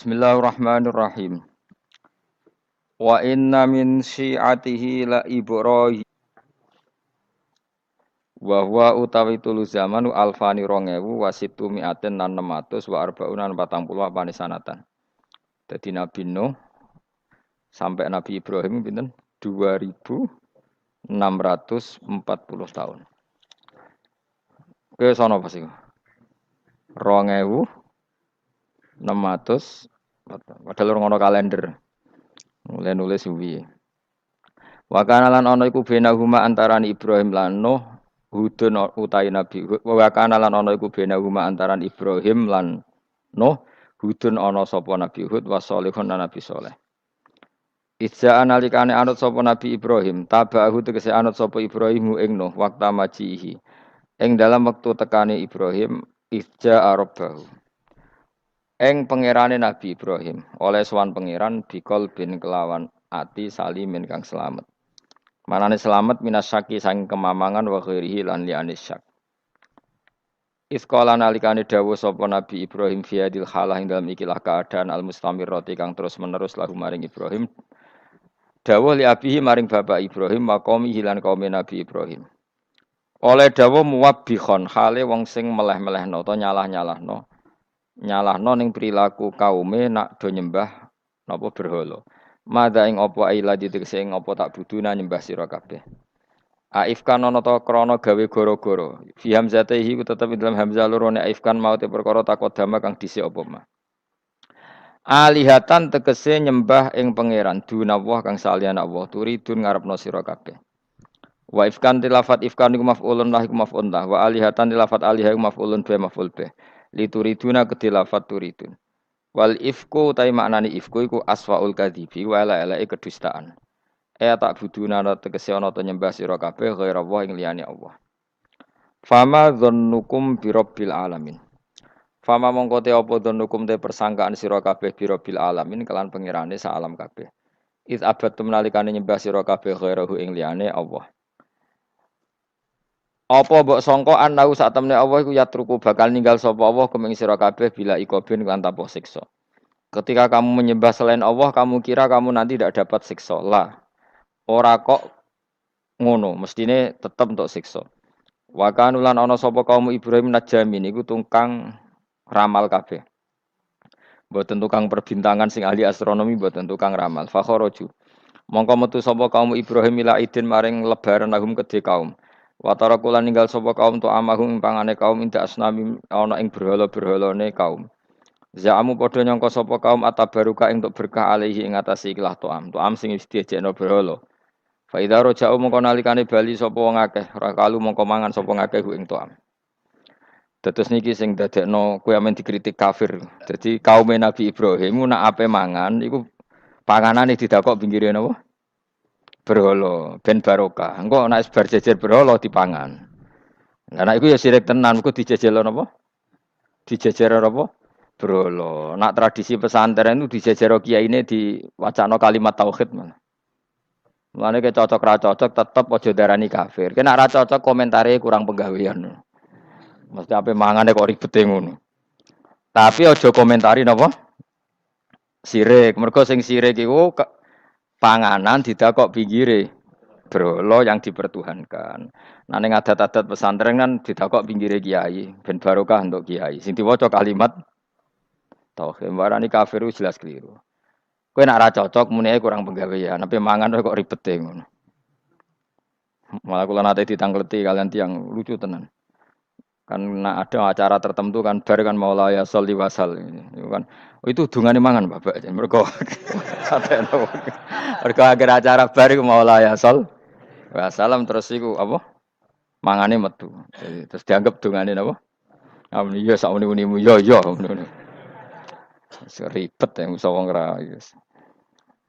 Bismillahirrahmanirrahim. Wa inna min syi'atihi la Ibrahim wa huwa utawi tulu zamanu alfani 2000 wa situ mi'atin lan 600 wa arba'unan 40 apane sanatan. Dadi Nabi Nuh sampai Nabi Ibrahim pinten? 2640 tahun. Ke sono pas iku? 2600 padahal ngono kalender. Mulai nulis suwi. Wa kana lan ana iku benahuma antarané Ibrahim lan Nuh Hudun utai Nabi wa kana lan ana iku benahuma antaran Ibrahim lan Nuh Hudun ana sapa Nabi Hud wa Shalihun lan Nabi Saleh. Idza analikane anut sapa Nabi Ibrahim tabahu tegese anut sapa Ibrahim ing Nuh waktu majihi. Ing dalam wektu tekane Ibrahim idza arabahu. Ing pangerane Nabi Ibrahim oleh sowan pangeran bikol bin kelawan ati salimin kang selamat. Manane selamat minasyaki saking kemamangan wa ghairihi lan liyane syak. Isqala nalikane dawuh sapa Nabi Ibrahim fi hadil halah ing dalam ikilah keadaan al-mustamirrati kang terus menerus lahu maring Ibrahim. Dawuh li abihi maring bapak Ibrahim maqami hilan kaum Nabi Ibrahim. Oleh dawuh muwabbikhon hale wong sing meleh-melehno utawa nyalah-nyalahno. Nyalahno ning perilaku kaume nak do nyembah napa berhala. Mada ing apa aila ditegese ing apa tak buduna nyembah sira kabeh. Aifkan ana ta krana gawe gara-gara. Fi hamzatihi tetep dalam hamzah loro nek aifkan mau te perkara takodama kang dhisik apa mah. Alihatan tegese nyembah ing pangeran dunawah kang saliyane Allah turidun ngarepno sira kabeh. Wa ifkan tilafat ifkan iku maf'ulun lah iku maf'ul lah wa alihatan tilafat alihah iku maf'ulun bi maf'ul bi. Lituriduna kedilafat turidun. Wal ifku utai maknane ifku iku aswaul kadzibi wa ala kedustaan. Tak buduna tegese ana ta nyembah sira kabeh ghaira Allah ing liyane Allah. Fama dzannukum birabbil alamin. Fama mongko te apa dzannukum te persangkaan sira kabeh birabbil alamin kelan pengirane sak alam kabeh. Iz abattum nalikane nyembah sira kabeh ghairahu ing liyane Allah. Apa mbok sangka anau sak temne Allah iku yatruku bakal ninggal sapa Allah kuming sira kabeh bila ikobin kan tanpa siksa. Ketika kamu menyembah selain Allah, kamu kira kamu nanti tidak dapat siksa. Lah, ora kok ngono, mestine tetep untuk siksa. Wa kanulan ana sapa kaum Ibrahim najamin iku tukang ramal kabeh. Mboten tukang perbintangan sing ahli astronomi, mboten tukang ramal. Fa kharaju. Mongko metu sapa kaum Ibrahim ila idin maring lebaran lahum kedhe kaum. Watara kula ninggal sapa kaum tu amahum pangane kaum inda asnami ana ing berhala-berhalane kaum. Za'amu padha nyangka sapa kaum atabaruka ing untuk berkah alaihi ing atase ikhlas to'am. To'am sing wis diejekno berhala. Fa idza raja'u mongko nalikane bali sapa wong akeh, ora kalu mongko mangan sapa ngakeh ing to'am. Dados niki sing dadekno kowe amen dikritik kafir. Dadi kaum Nabi Ibrahim nak ape mangan iku panganane didakok pinggire napa? Berhala ben barokah. Engko nek bar jejer berhala dipangan. Lah nek iku ya sirik tenan, iku dijejelo napa? Dijejer apa? Berhala. Nak tradisi pesantren itu dijejero kiyaine diwacana kalimat tauhid malah. Mulane ke cocok ra cocok tetep aja darani kafir. Ki nek ra cocok komentare kurang penggawean. Mesti ape mangane kok ribete ngono. Tapi aja komentari napa? Sirik. Mergo sing sirik iku panganan didakok pinggire berhala yang dipertuhankan. Nah ning adat-adat pesantren kan didakok pinggire kiai, ben barokah untuk kiai. Sing diwaca kalimat tauhid. Warani kafir jelas keliru. Kowe nek ora cocok muni ae kurang penggawean, tapi mangan kok ribet ngono. Malah kula nate ditangleti kalian tiang lucu tenan. Kan ada acara tertentu kan bar kan maulaya sholli wasal itu kan itu dungane mangan Bapak mergo sateno mergo akhir acara bar iku maulaya shol wasalam terus iku apa mangane metu jadi terus dianggap dungane napa iya sak uni-unimu yo ngono ribet ya musa wong ra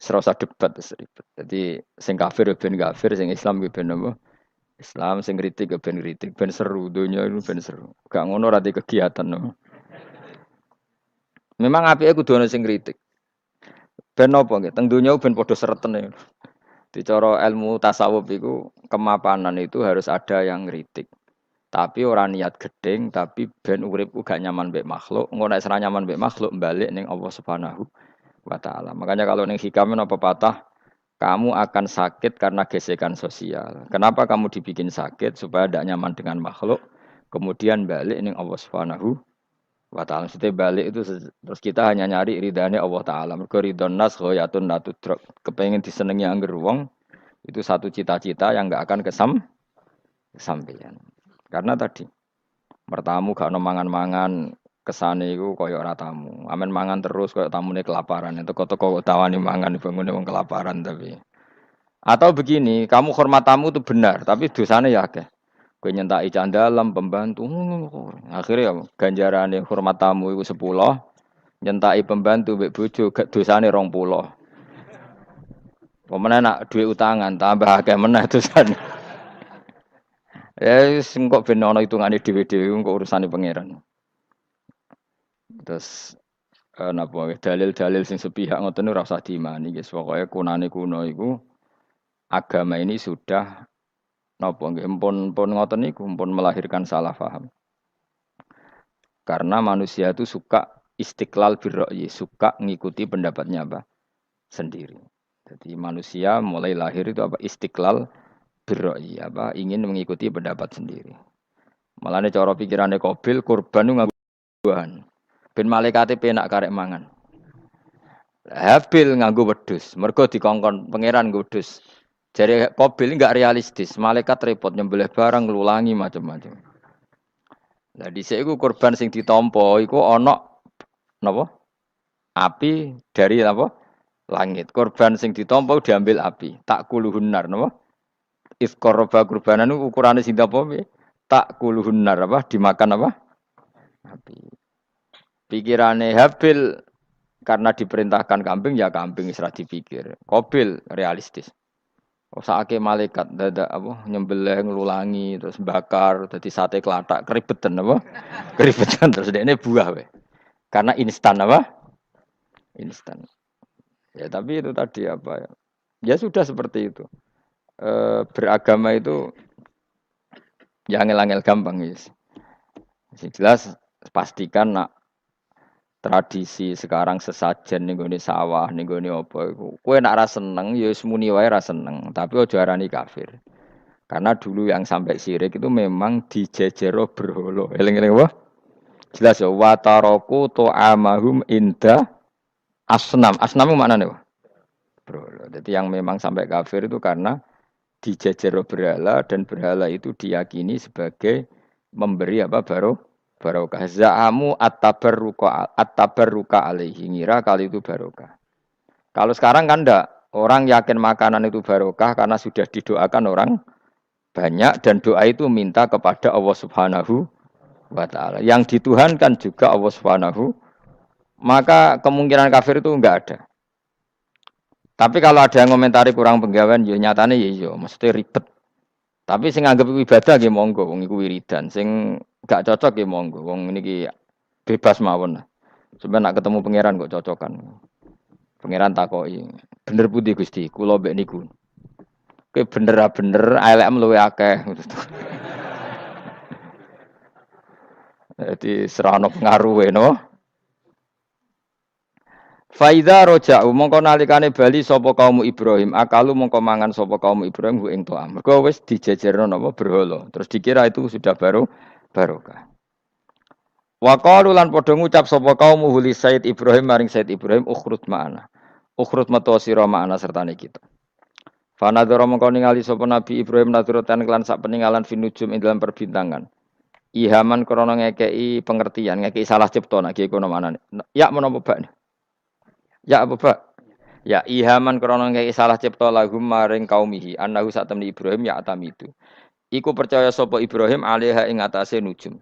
serasa debat ribet jadi sing kafir ben kafir sing Islam ben apa Islam sing kritik ya ben kritik, ben seru donya itu ben seru. Gak ngono ora kegiatan no. Memang apike kudu ana sing kritik. Ben napa nggih? Teng donya ben padha sretene. Di cara ilmu tasawuf iku kemapanan itu harus ada yang kritik. Tapi ora niat gedeng, tapi ben uripku gak nyaman mbek makhluk. Engko nek ora nyaman mbek makhluk balik ning Allah Subhanahu wa taala. Makanya kalau ning hikam apa patah, kamu akan sakit karena gesekan sosial. Kenapa kamu dibikin sakit supaya tidak nyaman dengan makhluk? Kemudian balik ning Allah Subhanahu wa taala. Maksudnya balik itu terus kita hanya nyari ridhanya Allah taala. Mergo ridhon nas ghayatun la tudrak. Kepengen disenengi angger wong itu satu cita-cita yang enggak akan kesampaian. Karena tadi mertamu gak ono mangan-mangan kesane iku kaya ora tamu. Amen mangan terus kaya tamune kelaparan. Teko-teko tawani mangan bangune wong kelaparan tapi. Atau begini, kamu hormat tamu itu benar, tapi dosanya ya akeh. Kowe nyentak candalem pembantu. Akhirnya ya ganjarane hormat tamu iku 10, nyentaki pembantu mbek bojo gak dosane 20. Pemene nak duwe utangan tambah akeh meneh dosane. Ya wis engko ben ana hitungane dhewe-dhewe engko urusane pangeran. Terus napa dalil-dalil sing sepihak ngoten ora usah diimani guys. Pokoke kunane kuno iku agama ini sudah napa nggih pun ngoten niku pun melahirkan salah paham. Karena manusia itu suka istiqlal birra'yi, suka ngikuti pendapatnya apa? Sendiri. Jadi manusia mulai lahir itu apa? Istiqlal birra'yi, apa? Ingin mengikuti pendapat sendiri. Malahnya cara pikirannya Qabil, kurban itu nganggo buahan. Ben malaikate penak karek mangan. Habil nganggo wedhus, mergo dikongkon pangeran nggo wedhus. Jare Qabil enggak realistis, malaikat repot nyembelih barang nglulangi macam-macam. Lah dhisik iku kurban sing ditampa iku ana napa? Api dari apa? Langit. Kurban sing ditampa diambil api. Tak kuluhunnar napa? If qaraba kurbanan ukurane sing apa? Tak kuluhunnar apa? Dimakan apa? Api. Pikirane Habil karena diperintahkan kambing ya kambing isra dipikir. Qabil realistis. Sakake malaikat dadak apa nyembelih nglulangi terus bakar dadi sate klathak keribetan apa? Keribetan terus dekne buah we. Karena instan apa? Instan. Ya tapi itu tadi apa ya? Ya sudah seperti itu. Beragama itu ya angel-angel gampang guys. Jelas pastikan nak tradisi sekarang sesajen ning gone sawah ning gone apa iku. Kowe nak ra seneng ya wis muni wae ra seneng, tapi aja arani kafir. Karena dulu yang sampai syirik itu memang dijejero berhala. Eling-eling apa? Jelas ya wa taraku tu'amahum inda asnam. Asnam itu maknane apa? Berhala. Jadi yang memang sampai kafir itu karena dijejero berhala dan berhala itu diyakini sebagai memberi apa barokah. Za'amu at-tabarruka alaihi ngira kali itu barokah. Kalau sekarang kan enggak. Orang yakin makanan itu barokah karena sudah didoakan orang banyak dan doa itu minta kepada Allah Subhanahu wa taala. Yang dituhankan juga Allah Subhanahu. Maka kemungkinan kafir itu enggak ada. Tapi kalau ada yang komentari kurang penggawean ya nyatane ya iya, mesti ribet. Tapi sing anggap ibadah nggih monggo wong iku wiridan. Sing gak cocok nggih monggo. Wong niki bebas mawon. Sampeyan nak ketemu pangeran kok cocokan. Pangeran takoki, "Bener pundi Gusti? Kula mbek niku." Kowe bener elekmu luwe akeh. Jadi serana pengaruhe no. Faida roja'u mongko nalikane bali sapa kaum Ibrahim, akalu mongko mangan sapa kaum Ibrahim ku ing to'am. Mergo wis dijejerno napa berhala. Terus dikira itu sudah barokah. Wa qalu lan padha ngucap sapa kaum huli Said Ibrahim maring Said Ibrahim ukhrut ma'ana. Ukhrut metu sira ma'ana sertane kita. Fanadzara mongko ningali sapa Nabi Ibrahim naduratan kelan sak peninggalan finujum ing dalam perbintangan. Ihaman krana ngekeki pengertian, ngekeki salah cipta nek iku manane. Ya menapa bak? Ya apa bak? Ya ihaman krana ngekeki salah cipta lahum maring kaumihi. Annahu sak temni Ibrahim ya atamidu. Iku percaya sapa Ibrahim alaiha ing atase nujum.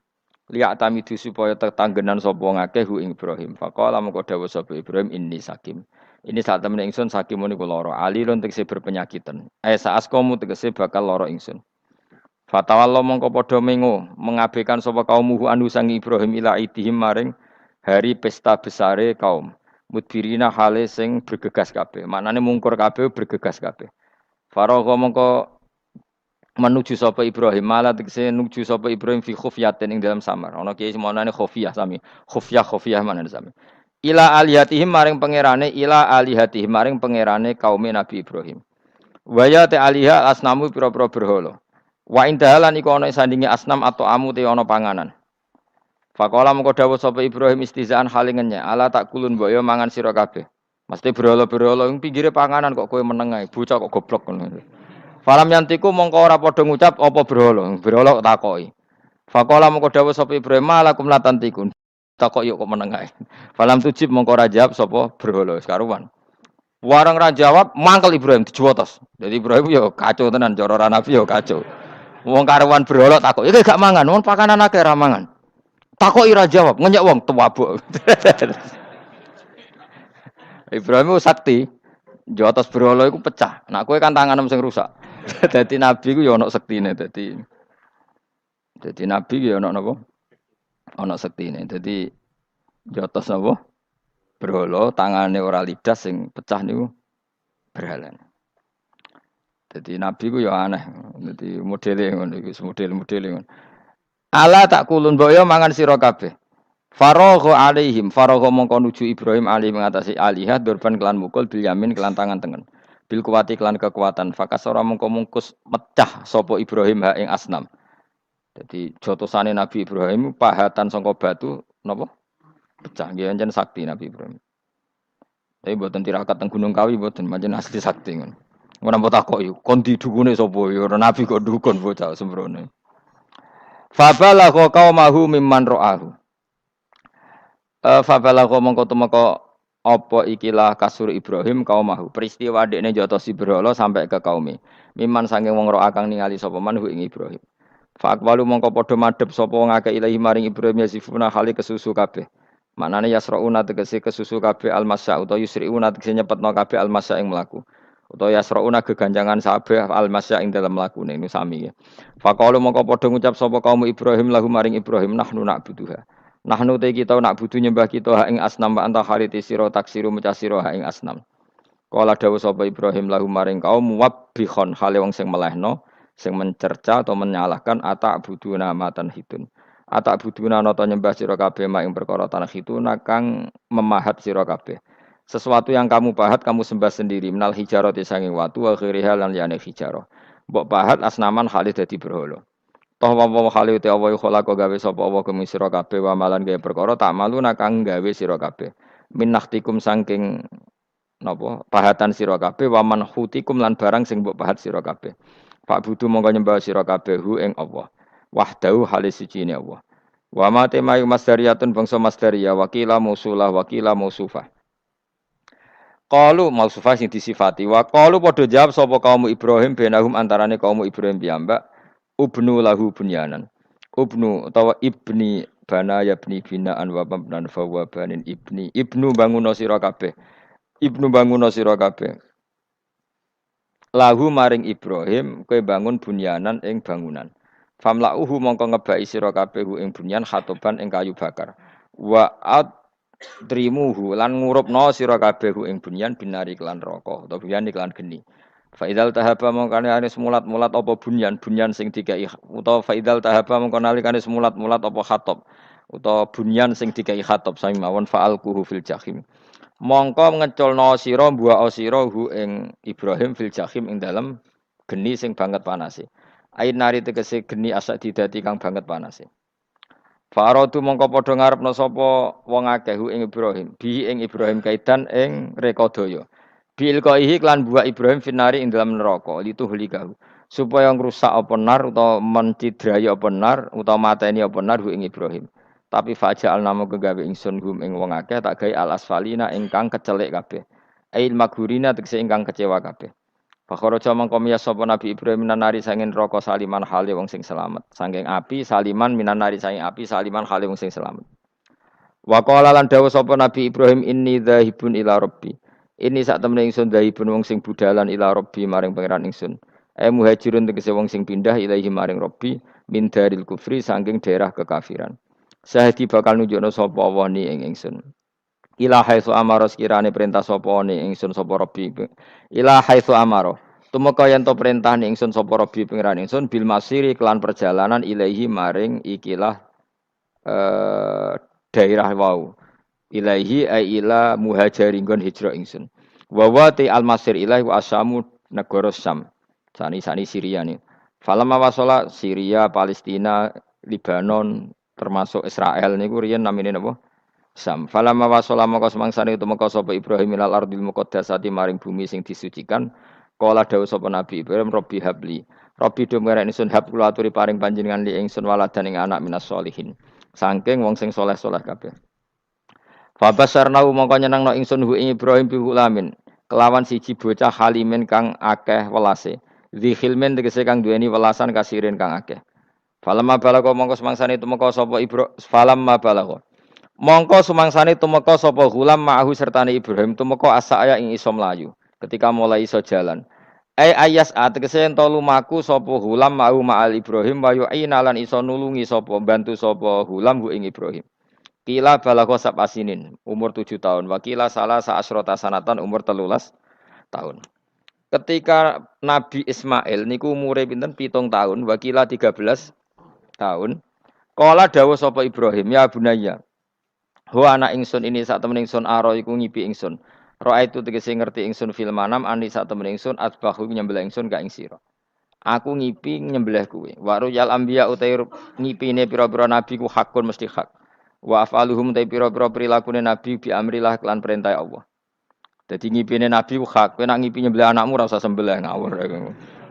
Liak tamidu supaya tetanggenan sapa ngakeh hu ing Ibrahim. Faqala mengko dawuh sapa Ibrahim inni sakim. Ini saat temen ingsun sakimun iku lara. Alilun tegese berpenyakitan. Saas kamu tegese bakal lara ingsun. Fatawallah mongko padha mengo mengabaikan sapa kaumuhu anu sang Ibrahim ila idihim maring hari pesta besare kaum. Mudbirina hale sing bergegas kabeh. Maknane mungkur kabeh bergegas kabeh. Faragha mongko menuju sapa Ibrahim malah tegese nuju sapa Ibrahim fi khufyatin ing dalam samar ana kiai semonane khufiyah sami khufyah mana sami ila alihatihim maring pangerane ila alihatihim maring pangerane kaum Nabi Ibrahim waya te aliha asnamu pira-pira berhala wa indahalan iku ana sandinge asnam atau amu te ana panganan faqala mengko dawuh sapa Ibrahim istizaan halingennya ala tak kulun mbok yo mangan sira kabeh mesti berhala-berhala ing pinggire panganan kok kowe meneng ae bocah kok goblok ngono. Falam yantiku mongko ora padha ngucap apa berhala. Berhala kok takoki. Faqala mongko dawuh sapa Ibrahim malakum latantikun. Takok yo kok meneng ae. Falam tujib mongko ora jawab sapa berhala sekaruan. Warang ra jawab mangkel Ibrahim dijuwotos. Jadi Ibrahim yo kacau tenan cara ora nabi yo kacau. Wong karuan berhala takok, "Iki gak mangan, wong pakanan akeh ra mangan." Takoki ra jawab, ngenyek wong tuwabuk. Ibrahim sakti. Jotos berhala iku pecah. Nak kowe kan tanganem sing rusak. Dadi nabi ku ya ana sektine dadi nabi ku ya ana napa? Ana sektine. Dadi jotos napa? Berhala tangane ora lidas sing pecah niku berhalan. Dadi nabi ku ya aneh. Dadi modele ngono iku model-modele ngono. Ala tak kulun boyo mangan sira kabeh. Faragha alaihim faragha mongko nuju Ibrahim ali mengatasi alihat durban kelan mukul bil yamin kelan tangan tengen. Bil kuwati kelan kekuatan fakasara mongko mungkus mecah sapa Ibrahim ha ing asnam. Jadi jotosane Nabi Ibrahim pahatan sangka batu napa? Pecah nggih ancen sakti Nabi Ibrahim. Tapi mboten tirakat teng Gunung Kawi mboten pancen asli sakti ngono. Ora mbok takoki kon didukune sapa ya ora nabi kok dukun bocah sembrono. Fabalagha qaumahu mimman ra'ahu. Fabalagha mongko temeka apa ikilah kasur Ibrahim kaumahu. Peristiwa dekne jotosi berhala sampai ke kaume. Miman sange wong ro akang ningali sapa manhu ing Ibrahim. Fa aqwalu mongko padha madhep sapa wong akeh ilahi maring Ibrahim yasifuna hali kesusu kabeh. Maknane yasrauna tegese kesusu kabeh almasya utawa yusriuna tegese nyepetno kabeh almasya ing mlaku. Utawa yasrauna geganjangan sabeh almasya ing dalam mlakune niku sami. Fa qalu mongko padha ngucap sapa kaum Ibrahim lahu maring Ibrahim nahnu na'buduha. Nahnu te kita nak butuh nyembah kita ha ing asnam wa anta khariti sira taksiru mecah sira ha ing asnam. Kala dawuh sapa Ibrahim lahum maring kaum wabbihon hale wong sing melehno, sing mencerca atau menyalahkan atak buduna matan hitun. Atak buduna nata nyembah sira kabeh mak ing perkara tanah hituna kang memahat sira kabeh. Sesuatu yang kamu pahat kamu sembah sendiri minal hijarati sanging watu wa ghairiha lan liyane hijarah. Mbok pahat asnaman hale dadi berhala. Toh wa khali te Allah kholaqo gawe sapa Allah kumi sira kabeh wa malan gawe perkara tak malu nakang gawe sira kabeh min nakhtikum saking napa pahatan sira kabeh wa man khutikum lan barang sing mbok pahat sira kabeh Pak budu mongko nyembah sira kabeh hu ing Allah wahdahu halis sijine Allah wa ma temayu masdariyatun bangsa masdariyah wakila musulah wakila musufah qalu mausufah sing disifati wa qalu padha jawab sapa kaum Ibrahim benahum antarane kaum Ibrahim piyambak ubnu lahu bunyanan ubnu utawa ibni bana yabni binaan wa mabnan fawa banin ibnu banguno sira kabeh ibnu banguno sira kabeh lahu maring Ibrahim kowe bangun bunyanan ing bangunan famlauhu mongko ngebaki sira kabeh ing bunyan khatoban ing kayu bakar wa adrimuhu lan ngurupno sira kabeh ing bunyan binari kelan neraka utawa bunyan iklan geni Faidal tahaba mongkane anis mulat-mulat apa bunyan sing dikai utawa faidal tahaba mongkone alikane mulat-mulat apa khatop utawa bunyan sing dikai khatop sami mawon fa'alquhu fil jahim mongko ngeculno sira mbuak sira hu ing Ibrahim fil jahim ing dalem geni sing banget panase ain nari tegese geni asak didati kang banget panase Faradu mongko padha ngarepno sapa wong akeh hu ing Ibrahim bi ing Ibrahim kaidan ing rekodaya Bil qaihi klan buah Ibrahim finari ing dalam neraka litu hulikahu supaya ngrusak apa nar utawa mencidrai apa nar utawa mateni apa nar hu ing Ibrahim tapi faja'al namo kegawe ingsun hum ing wong akeh tak gawe al asfalina ingkang kecelik kabeh ail maghurina tegese ingkang kecewa kabeh Fakharaja mangko miyas sapa Nabi Ibrahim minanari sanging neraka saliman hale wong sing selamat sanging api saliman minanari sanging api saliman hale wong sing selamat Wa qala lan dawuh sapa Nabi Ibrahim inni dzahibun ila rabbi Ini sak temene ingsun dhaibun wong sing budalan ila Rabbi maring pangeran ingsun. Muhajirun tegese wong sing pindah ilahi maring Rabbi min daril kufri saking daerah kekafiran. Sahidi bakal nunjukno sapa Allah ni ing ingsun. Ila haitsu amara sekirane perintah sapa ni ingsun sapa Rabbi. Ila haitsu amara. Tumeka yen to perintah ingsun sapa Rabbi pangeran ingsun bil masiri kelan perjalanan ilahi maring ikilah eh, daerah wau. Ilahi ai ila muhajirin gon hijrah ingsun. Wa wa ti al masir ilahi wa asamu negara Sam. Sani Syria nih. Falamma wasala Syria, Palestina, Libanon termasuk Israel niku riyen namine napa? Sam. Falamma wasala maka semangsane tumeka sapa Ibrahim ilal ardil muqaddasati maring bumi sing disucikan. Kala dawuh sapa Nabi Ibrahim Robbi habli. Robbi do ngarep ingsun hab kula aturi paring panjenengan li ingsun waladan ing anak minas solihin. Saking wong sing soleh-soleh kabeh. Fabasarnau mongko nyenengno ingsun hu ing Ibrahim bi hulamin. Kelawan siji bocah halimin kang akeh welase. Dzi khilmin tegese kang duweni welasan kasirin kang akeh. Falamma balaga mongko semangsane tumeka sapa Ibrahim falamma balaga. Mongko sumangsane tumeka sapa hulam ma'ahu sertane Ibrahim tumeka asaya ing iso mlayu. Ketika mulai iso jalan. Ayas ategese ento lumaku sapa hulam ma'ahu ma'al Ibrahim wa yu'ina lan iso nulungi sapa bantu sapa hulam hu ing Ibrahim. Kila balago sabasinin umur 7 tahun. Wakila salah sa'asrota sanatan umur 13 tahun. Ketika Nabi Ismail niku umure pinten 7 tahun, wakila 13 tahun. Kala dawuh sapa Ibrahim, ya bunayya. Ho anak ingsun ini sak temen ingsun aro iku ngipi ingsun. Roa itu tegese ngerti ingsun fil manam ani sak temen ingsun atbahu nyembelih ingsun ka ing sira. Aku ngipi nyembelih kuwe. Wa ruyal anbiya utai ngipine pira-pira nabi ku hakun mesti hak. Wa afaluhum ta pira-pira prilakune nabi bi amrillah kelan perintah Allah. Dadi ngipine nabi ku hak. Kowe nak ngipi nyembelih anakmu ora usah sembelih ngawur.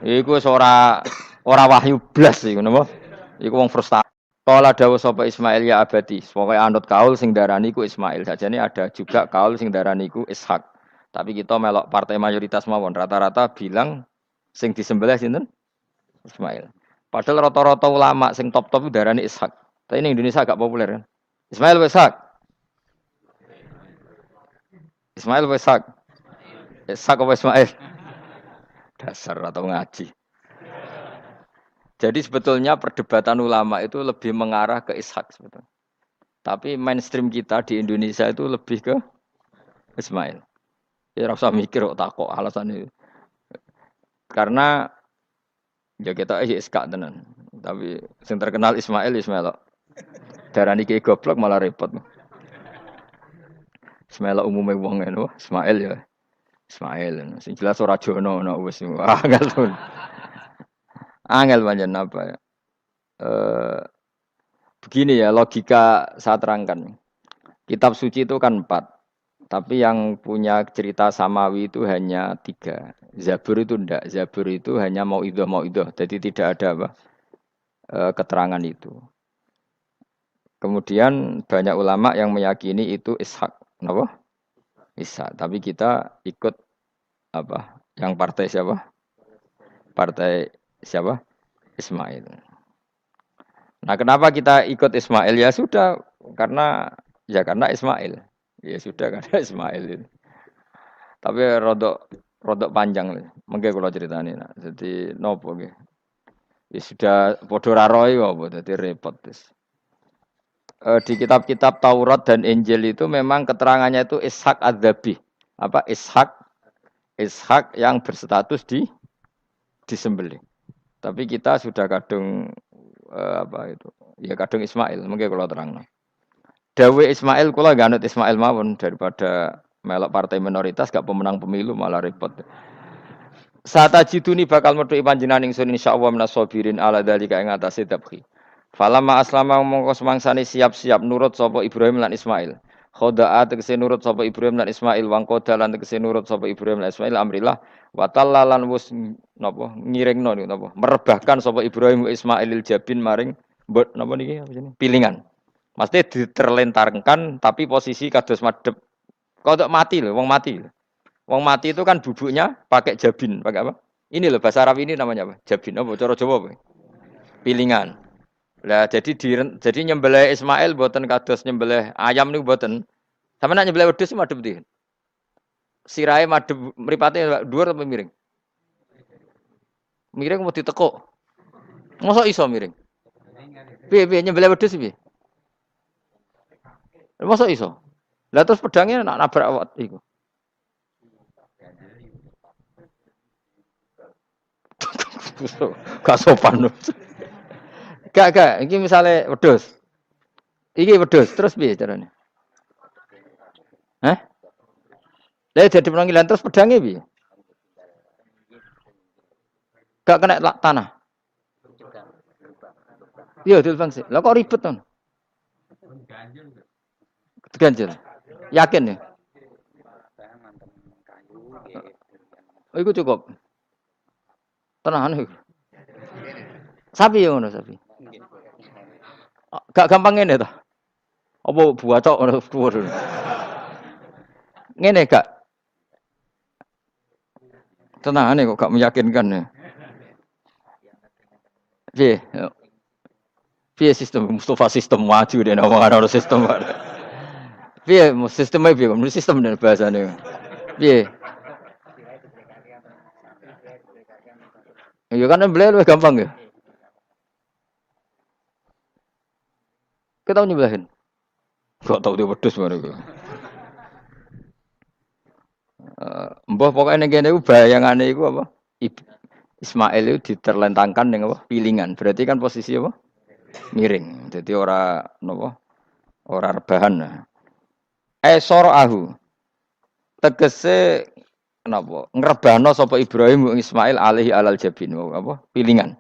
Iku wis ora wahyu blas iku napa? Iku wong frustasi. Kala dawuh sapa Ismail ya abadi, pokoke anut kaul sing darani ku Ismail. Sajane ada juga kaul sing darani ku Ishak. Tapi kita melok partai mayoritas mawon rata-rata bilang sing disembelih sinten? Ismail. Padahal rata-rata ulama sing top-top darani Ishak. Tapi ini Indonesia agak populer kan. Ismail wa Ishak. Ismail wa Ishak. Ishak apa Ismail? Dasar atau ngaji. Jadi sebetulnya perdebatan ulama itu lebih mengarah ke Ishak sebetulnya. Tapi mainstream kita di Indonesia itu lebih ke Ismail. Ya rasa mikir kok takok alasan itu. Karena ya kita Ishak tenan. Tapi yang terkenal Ismail. Darani ki goblok malah repot. Ismail umumnya wong ngono, Ismail ya. Ismail. Sing jelas ora jono ono wis. Angel pancen apa ya? Begini ya logika saya terangkan. Kitab suci itu kan 4. Tapi yang punya cerita samawi itu hanya 3. Zabur itu ndak. Zabur itu hanya mau idoh. Jadi tidak ada apa keterangan itu. Kemudian banyak ulama yang meyakini itu Ishak. Kenapa? Ishak. Tapi kita ikut apa? Yang partai siapa? Partai siapa? Ismail. Nah, kenapa kita ikut Ismail? Ya sudah, karena Ismail. Ya sudah karena Ismail itu. Tapi rodok panjang. Mengke kula critani. Nah. Jadi nopo nggih. Ya sudah padha ra roe apa dadi repot wis. Di kitab-kitab Taurat dan Injil itu memang keterangannya itu Ishak adzabi. Apa Ishak yang berstatus disembelih. Tapi kita sudah kadung apa itu? Ya kadung Ismail, mungkin kalau terang. Dawe Ismail kula gak anut Ismail mawon daripada melok partai minoritas gak pemenang pemilu malah repot. Satajiduni bakal metu panjenengan ingsun insyaallah menasabirin ala dzalika ing atase tabkhi. Falamma aslama mongko semangsane siap-siap nurut sapa Ibrahim lan Ismail. Khoda'a tegese nurut sapa Ibrahim lan Ismail wangkoda lan tegese nurut sapa Ibrahim lan Ismail amrillah wa tallalan wis napa ngiringno niku napa merebahkan sapa Ibrahim Ismailil jabin maring mbot napa niki apa jenenge pilingan. Mesti diterlentarkan tapi posisi kados madhep. Kodok mati lho, wong mati. Wong mati itu kan bubuknya pakai jabin, pakai apa? Ini loh bahasa Arab ini namanya apa? Jabin apa cara Jawa apa? Pilingan. Lah jadi nyembelih Ismail mboten kados nyembelih ayam niku mboten. Sampe nek nyembelih wedhus madhep ndi? Sirahe madhep mripate dhuwur apa miring? Miring mau ditekuk. Mosok iso miring? Piye nyembelih wedhus piye? Mosok iso? Lah terus pedangnya nak nabrak awak iku. Gak sopan. Gak, iki misale wedhus. Iki wedhus, terus piye carane? Hah? Lah jadi panggilan terus pedange piye? Gak kena tanah. Iya, dilfang sih. Lah kok ribet ton? Ganjel. Yakin ya? Oh, iku cukup. Tenanan iku. Sapi ya ngono sapi. Gak gampang ngene to. Apa buacok ngono dhuwur. Ngene gak tenangane kok gak meyakinkan ya. Piye? Piye sistem Mustafa sistem maju deh ngomong sistem. Piye sistemnya piye? Menurut sistem dan bahasane. Piye? Ya kan beliau lebih gampang ya. Kita tahu nyebelahin. Gak tahu dia wedhus mana gue. Mbah pokoknya negene iku bayangane iku apa? Ismail itu diterlentangkan dengan apa? Pilingan. Berarti kan posisi apa? Miring. Jadi ora napa? Ora rebahan. Soroahu. Tegese napa? Ngrebano sapa Ibrahim Ismail alaihi alal jabin apa? Pilingan.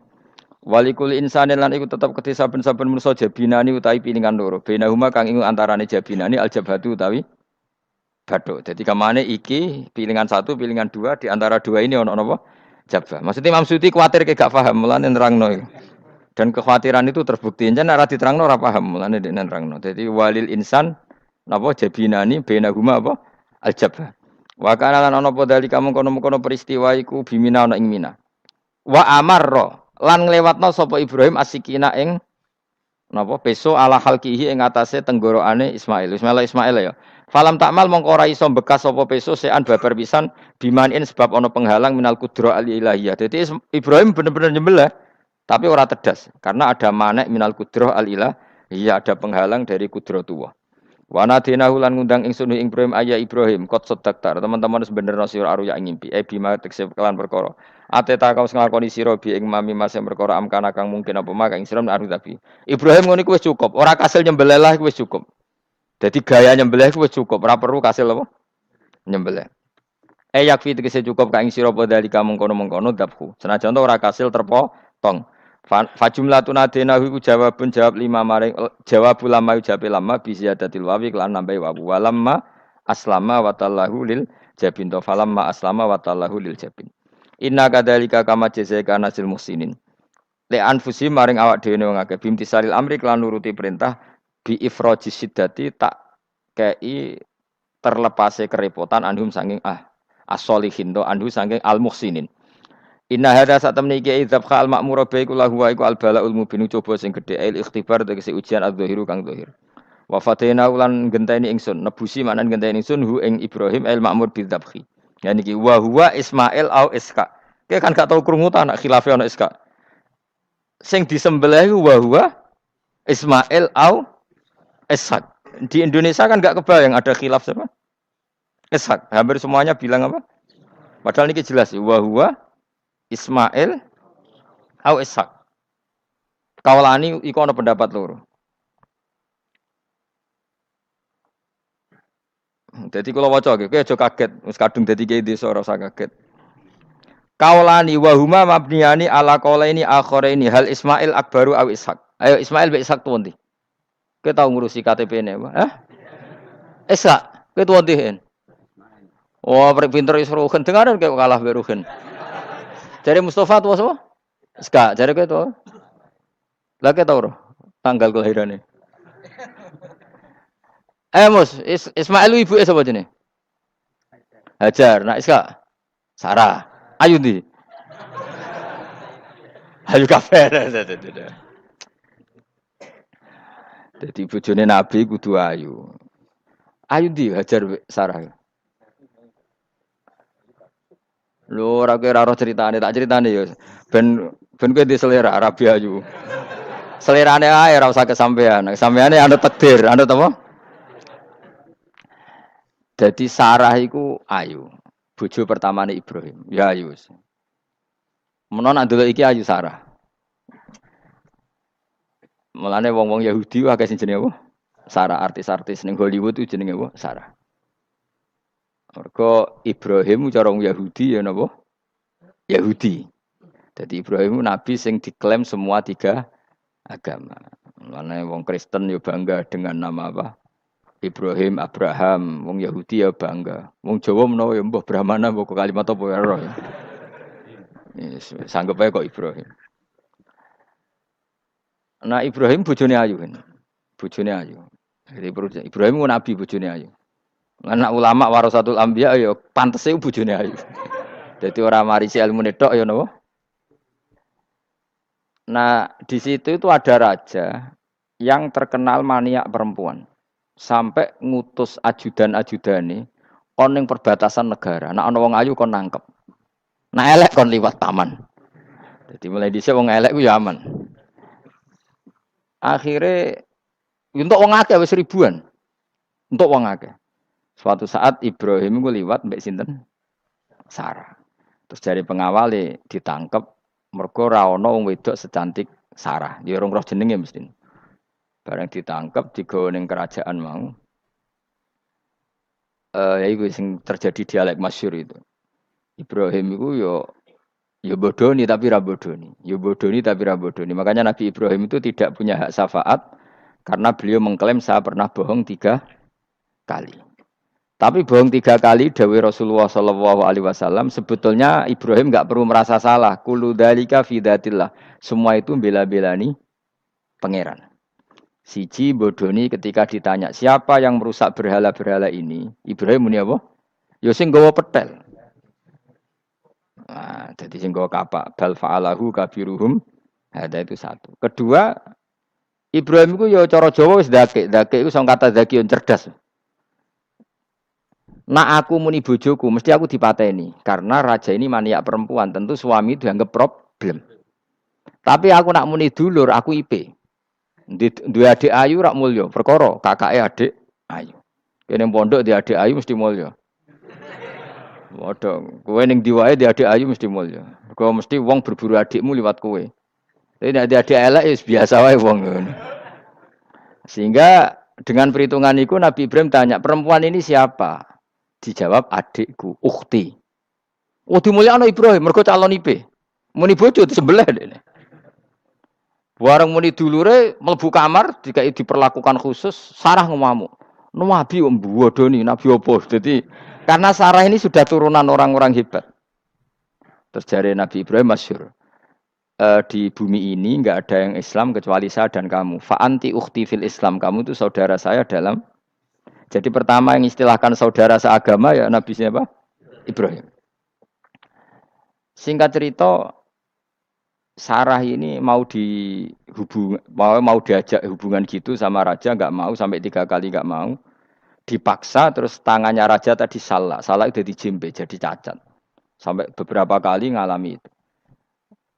Walikul insanin lan iku tetep kedhe saben-saben manusa jabinani utawi pilingan loro. Benahuma kang iku antarane jabinani aljabhatu utawi bathuk. Jadi kamane iki pilingan satu, pilingan dua di antara dua ini ono napa? Jabah. Maksudnya Imam Suyuti kuwatir gak paham mulane nerangno iku. Dan kekhawatiran itu terbukti. Jan ora diterangno ora paham mulane dek nerangno. Jadi walil insan napa jabinani benahuma apa? Aljabah. Wa kana lan ana apa dalika mengkono-mengkono peristiwa iku bimina ana ing Mina. Wa amarra lan nglewatno sapa Ibrahim asikina ing napa peso ala halkihi ing atase tenggorokane Ismail ya. Falam takmal mongko ora iso bekas sapa peso sean babar pisan bimanin sebab ana penghalang minal kudra al ilahiyah. Dadi Ibrahim bener-bener nyembelih tapi ora tedas karena ada manek minal kudra al ilahiyah, ada penghalang dari kudratullah. Wa nadinahu lan ngundang ingsun ing Ibrahim ayya Ibrahim qad saddaqta. Teman-teman wis bener sira aruya ngimpi. Bima tekse kelan perkara. Ateta kau nglakoni sira bi ing mami mas perkara amkana kang mungkin apa mak ing sira aru tapi. Ibrahim ngono iku wis cukup, ora kasil nyembelih lah iku wis cukup. Dadi gaya nyembelih iku wis cukup, ora perlu kasil apa? Nyembelih. Yakfi tegese cukup ka ing sira padha dalika mengkono-mengkono dabhu. Senajan ora kasil terpotong. Fajumlatun adenahu iku jawabun jawab lima maring jawab ulama ujabe lama bi ziyadatil wawi lan nambahi wawu walamma aslama wa tallahu lil jabin to falamma aslama wa tallahu lil jabin. Inna kadzalika kama jazaika nasil muhsinin. Le anfusi maring awak dhewe wong akeh bimtisalil amri lan nuruti perintah bi ifrajis siddati tak kei terlepase kerepotan anhum saking as-solihin to anhu saking al muhsinin. Inna hadza satamni iki idzab khal ma'mur ba iku lahu wa iku al balaul mubin coba sing gedhe il ikhtibar tegese ujian adzahiru kang zahir. Wa fatena ulan genteni ingsun nebusi manan genteni ingsun hu ing Ibrahim el ma'mur bidzabhi. Ya niki wa huwa Ismail au Iska. Ki kan gak tau krungu ta anak khilafe ana Iska. Sing disembelih wa huwa Ismail au Ishak. Di Indonesia kan gak kebayang ada khilaf siapa? Ishak. Hampir semuanya bilang apa? Padahal niki jelas wa huwa Ismail au Ishak. Kaulani iku ana pendapat loro. Dadi kula waca iki, kowe aja kaget, wis kadung dadi kiai desa ora usah kaget. Kaulani wa huma mabniyani ala qaulaini akharaini hal Ismail akbaru au Ishak. Ayo Ismail be Ishak tuwa ndi? Kowe tau ngurusi KTP-ne apa? Hah? Ishak, kowe tuwa ndi hen? Oh, pinter wis rugen dengaran kowe kalah be rugen. Jare Mustafa tuwa sapa? Iska, jare kowe tuwa. Lah kowe tau ora tanggal kelahirane? Mus, Ismail ibu sapa jenenge? Hajar. Nak Iska? Sarah. Ayu ndi? Ayu kafe. Dadi bojone Nabi kudu ayu. Ayu ndi Hajar Sarah? Lho ora kowe ora critane, tak critane ya. Ben kowe di selera Arabi ayu. Selerane ae ora usah kesampean. Kesampeane anu takdir, anu apa? Jadi Sarah iku ayu, bojo pertamane Ibrahim. Ya ayu. Menawa nak delok iki ayu Sarah. Mulane wong-wong Yahudi akeh sing jenenge apa? Sarah, artis-artis ning Hollywood itu jenenge apa? Sarah. Mergo Ibrahim cara wong Yahudi ya napa? Yahudi. Jadi Ibrahim nabi sing diklaim semua tiga agama. Mulane wong Kristen ya bangga dengan nama apa? Ibrahim, Abraham, wong Yahudi ya bangga. Wong Jawa menawa ya mbah Brahmana mbah kalimat apa ya roh. Yes, sanggup ae kok Ibrahim. Nah Ibrahim bojone ayu kan. Bojone ayu. Jadi Ibrahim ku nabi bojone ayu. Anak ulama warasatul anbiya ya pantese bojone ayu. Jadi orang marisi ilmu tok ya napa? Nah, di situ itu ada raja yang terkenal maniak perempuan. Sampai ngutus ajudan-ajudane kon ning perbatasan negara. Nek ana wong ayu kon nangkep. Nek elek kon liwat taman. Jadi mulai dhisik wong elek ku ya aman. Akhire untuk wong akeh wis ribuan. Untuk wong akeh. Suatu saat Ibrahim ku liwat mbek sinten? Sarah. Terus dari pengawale ditangkep mergo ora ana wong wedok secantik Sarah. Ya ora roh jenenge mesti. Bareng ditangkep digawa ning kerajaan mau. Ya iku sing terjadi dialek masyhur itu. Ibrahim iku yo bodoni tapi ra bodoni. Yo bodoni tapi ra bodoni. Makanya Nabi Ibrahim itu tidak punya hak syafaat karena beliau mengklaim saya pernah bohong 3 kali. Tapi bohong 3 kali dawuh Rasulullah sallallahu alaihi wasallam sebetulnya Ibrahim enggak perlu merasa salah. Kullu dzalika fi dzatillah. Semua itu bela-belani pangeran. Siji bodoni ketika ditanya siapa yang merusak berhala-berhala ini, Ibrahim muni apa? Ya sing nggawa petel. Nah, jadi sing nggawa kapak bal fa'alahu kabiruhum. Ada itu satu. Kedua, Ibrahim itu ya cara Jawa wis dake. Dake itu sing kata zakiun cerdas. Nak aku muni bojoku, mesti aku dipateni karena raja ini maniak perempuan, tentu suami dianggap problem. Tapi aku nak muni dulur, aku IP. Dua adik ayu rak mulya, perkara kakake adik ayu. Kene pondok di adik ayu mesti mulya. Waduh, kowe ning diwae di adik ayu mesti mulya. Kok mesti wong berburu adikmu liwat kowe. Tapi nek adik elek wis biasa wae wong ngono. Sehingga dengan perhitungan itu Nabi Ibrahim tanya, perempuan ini siapa? Dijawab adikku, ukhti. Oh dimulyakno Ibrahim, mergo calon IP. Muni bojo disembelah dene. Warang muni dulure mlebu kamar dikai diperlakukan khusus, Sarah ngamuk. Nabi mbodoni, nabi opo. Jadi karena Sarah ini sudah turunan orang-orang hebat. Terjadi Nabi Ibrahim masyhur. Di bumi ini enggak ada yang Islam kecuali saya dan kamu. Fa anti ukhti fil Islam, kamu itu saudara saya dalam. Jadi pertama yang istilahkan saudara seagama ya Nabi siapa? Ibrahim. Singkat cerita Sarah ini mau diajak hubungan gitu sama raja nggak mau sampai 3 kali nggak mau dipaksa terus tangannya raja tadi salah itu dijimpe jadi cacat sampai beberapa kali ngalami itu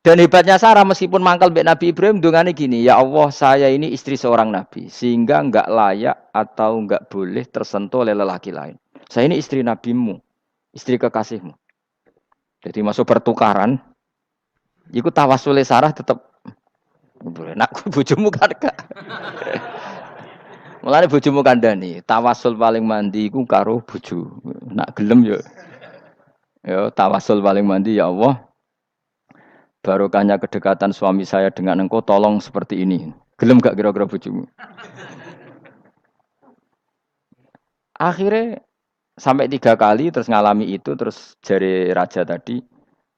dan hebatnya Sarah meskipun mangkal mbek Nabi Ibrahim dungane gini ya Allah saya ini istri seorang nabi sehingga nggak layak atau nggak boleh tersentuh oleh lelaki lain saya ini istri nabimu istri kekasihmu jadi masuk pertukaran. Iku tawasule Sarah tetep nak bojomu kan gak. Mulane bojomu kandhani, tawasul paling mandi iku karo bojo. Nak gelem yo tawasul paling mandi ya Allah. Barokahnya kedekatan suami saya dengan engkau tolong seperti ini. Gelem gak kira-kira bojomu? Akhirnya sampai 3 kali terus ngalami itu terus jari raja tadi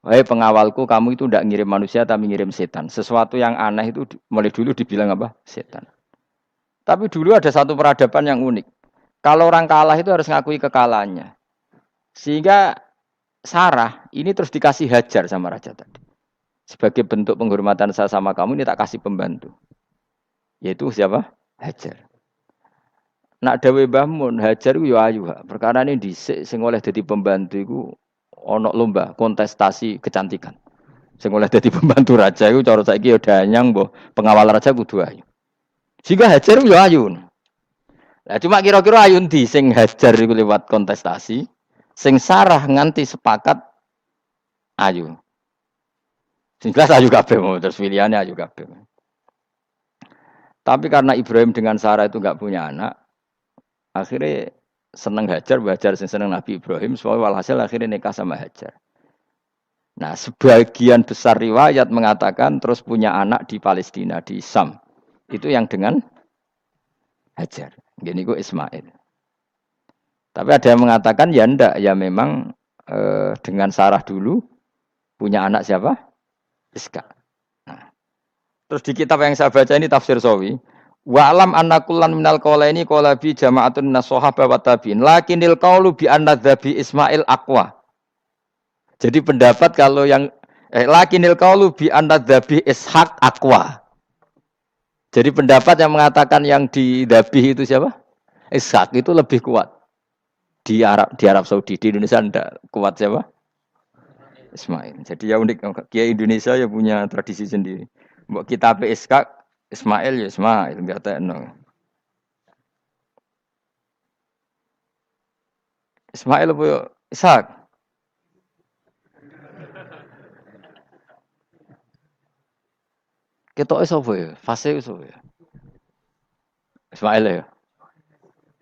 wahai pengawalku, kamu itu tidak ngirim manusia tapi ngirim setan. Sesuatu yang aneh itu mulai dulu dibilang apa? Setan. Tapi dulu ada satu peradaban yang unik. Kalau orang kalah itu harus ngakui kekalahannya. Sehingga Sarah ini terus dikasih hajar sama raja tadi. Sebagai bentuk penghormatan saya sama kamu ini tak kasih pembantu. Yaitu siapa? Hajar. Nak dawe Mbah Mun, Hajar ku yo ayu. Perkara ini dhisik sing oleh dadi pembantu iku ana lomba kontestasi kecantikan. Sing oleh dadi pembantu raja iku cara saiki ya danyang mbah pengawal raja kudu ayu. Sehingga Hajar yo ayu. Lah cuma kira-kira ayu ndi sing Hajar iku lewat kontestasi, sing Sarah nganti sepakat ayu. Sing jelas ayu kabeh mau terus pilihannya ayu kabeh. Tapi karena Ibrahim dengan Sarah itu enggak punya anak, akhirnya seneng Hajar, Hajar sing seneng Nabi Ibrahim, soalnya walhasil akhirnya nikah sama Hajar. Nah, sebagian besar riwayat mengatakan terus punya anak di Palestina, di Sam. Itu yang dengan Hajar. Gini gue Ismail. Tapi ada yang mengatakan ya ndak, ya memang dengan Sarah dulu punya anak siapa? Iska. Nah, terus di kitab yang saya baca ini tafsir Sawi. Wa alam anna kullan minal qawlaini qala bi jama'atun minas sahaba wa tabi'in. Lakinil qawlu bi anna dzabi Ismail aqwa. Jadi pendapat kalau yang lakinil qawlu bi anna dzabi Ishaq aqwa. Jadi pendapat yang mengatakan yang didabih itu siapa? Ishaq itu lebih kuat. Di Arab Saudi, di Indonesia enggak kuat siapa? Ismail. Jadi ya unik, Kiai Indonesia ya punya tradisi sendiri. Mbok kitab Ishaq, Ismail ya Ismail, enggak tekno. Ismail apa ya? Ishaq? Ketoke sapa ya? Fase sapa ya? Ismail ya.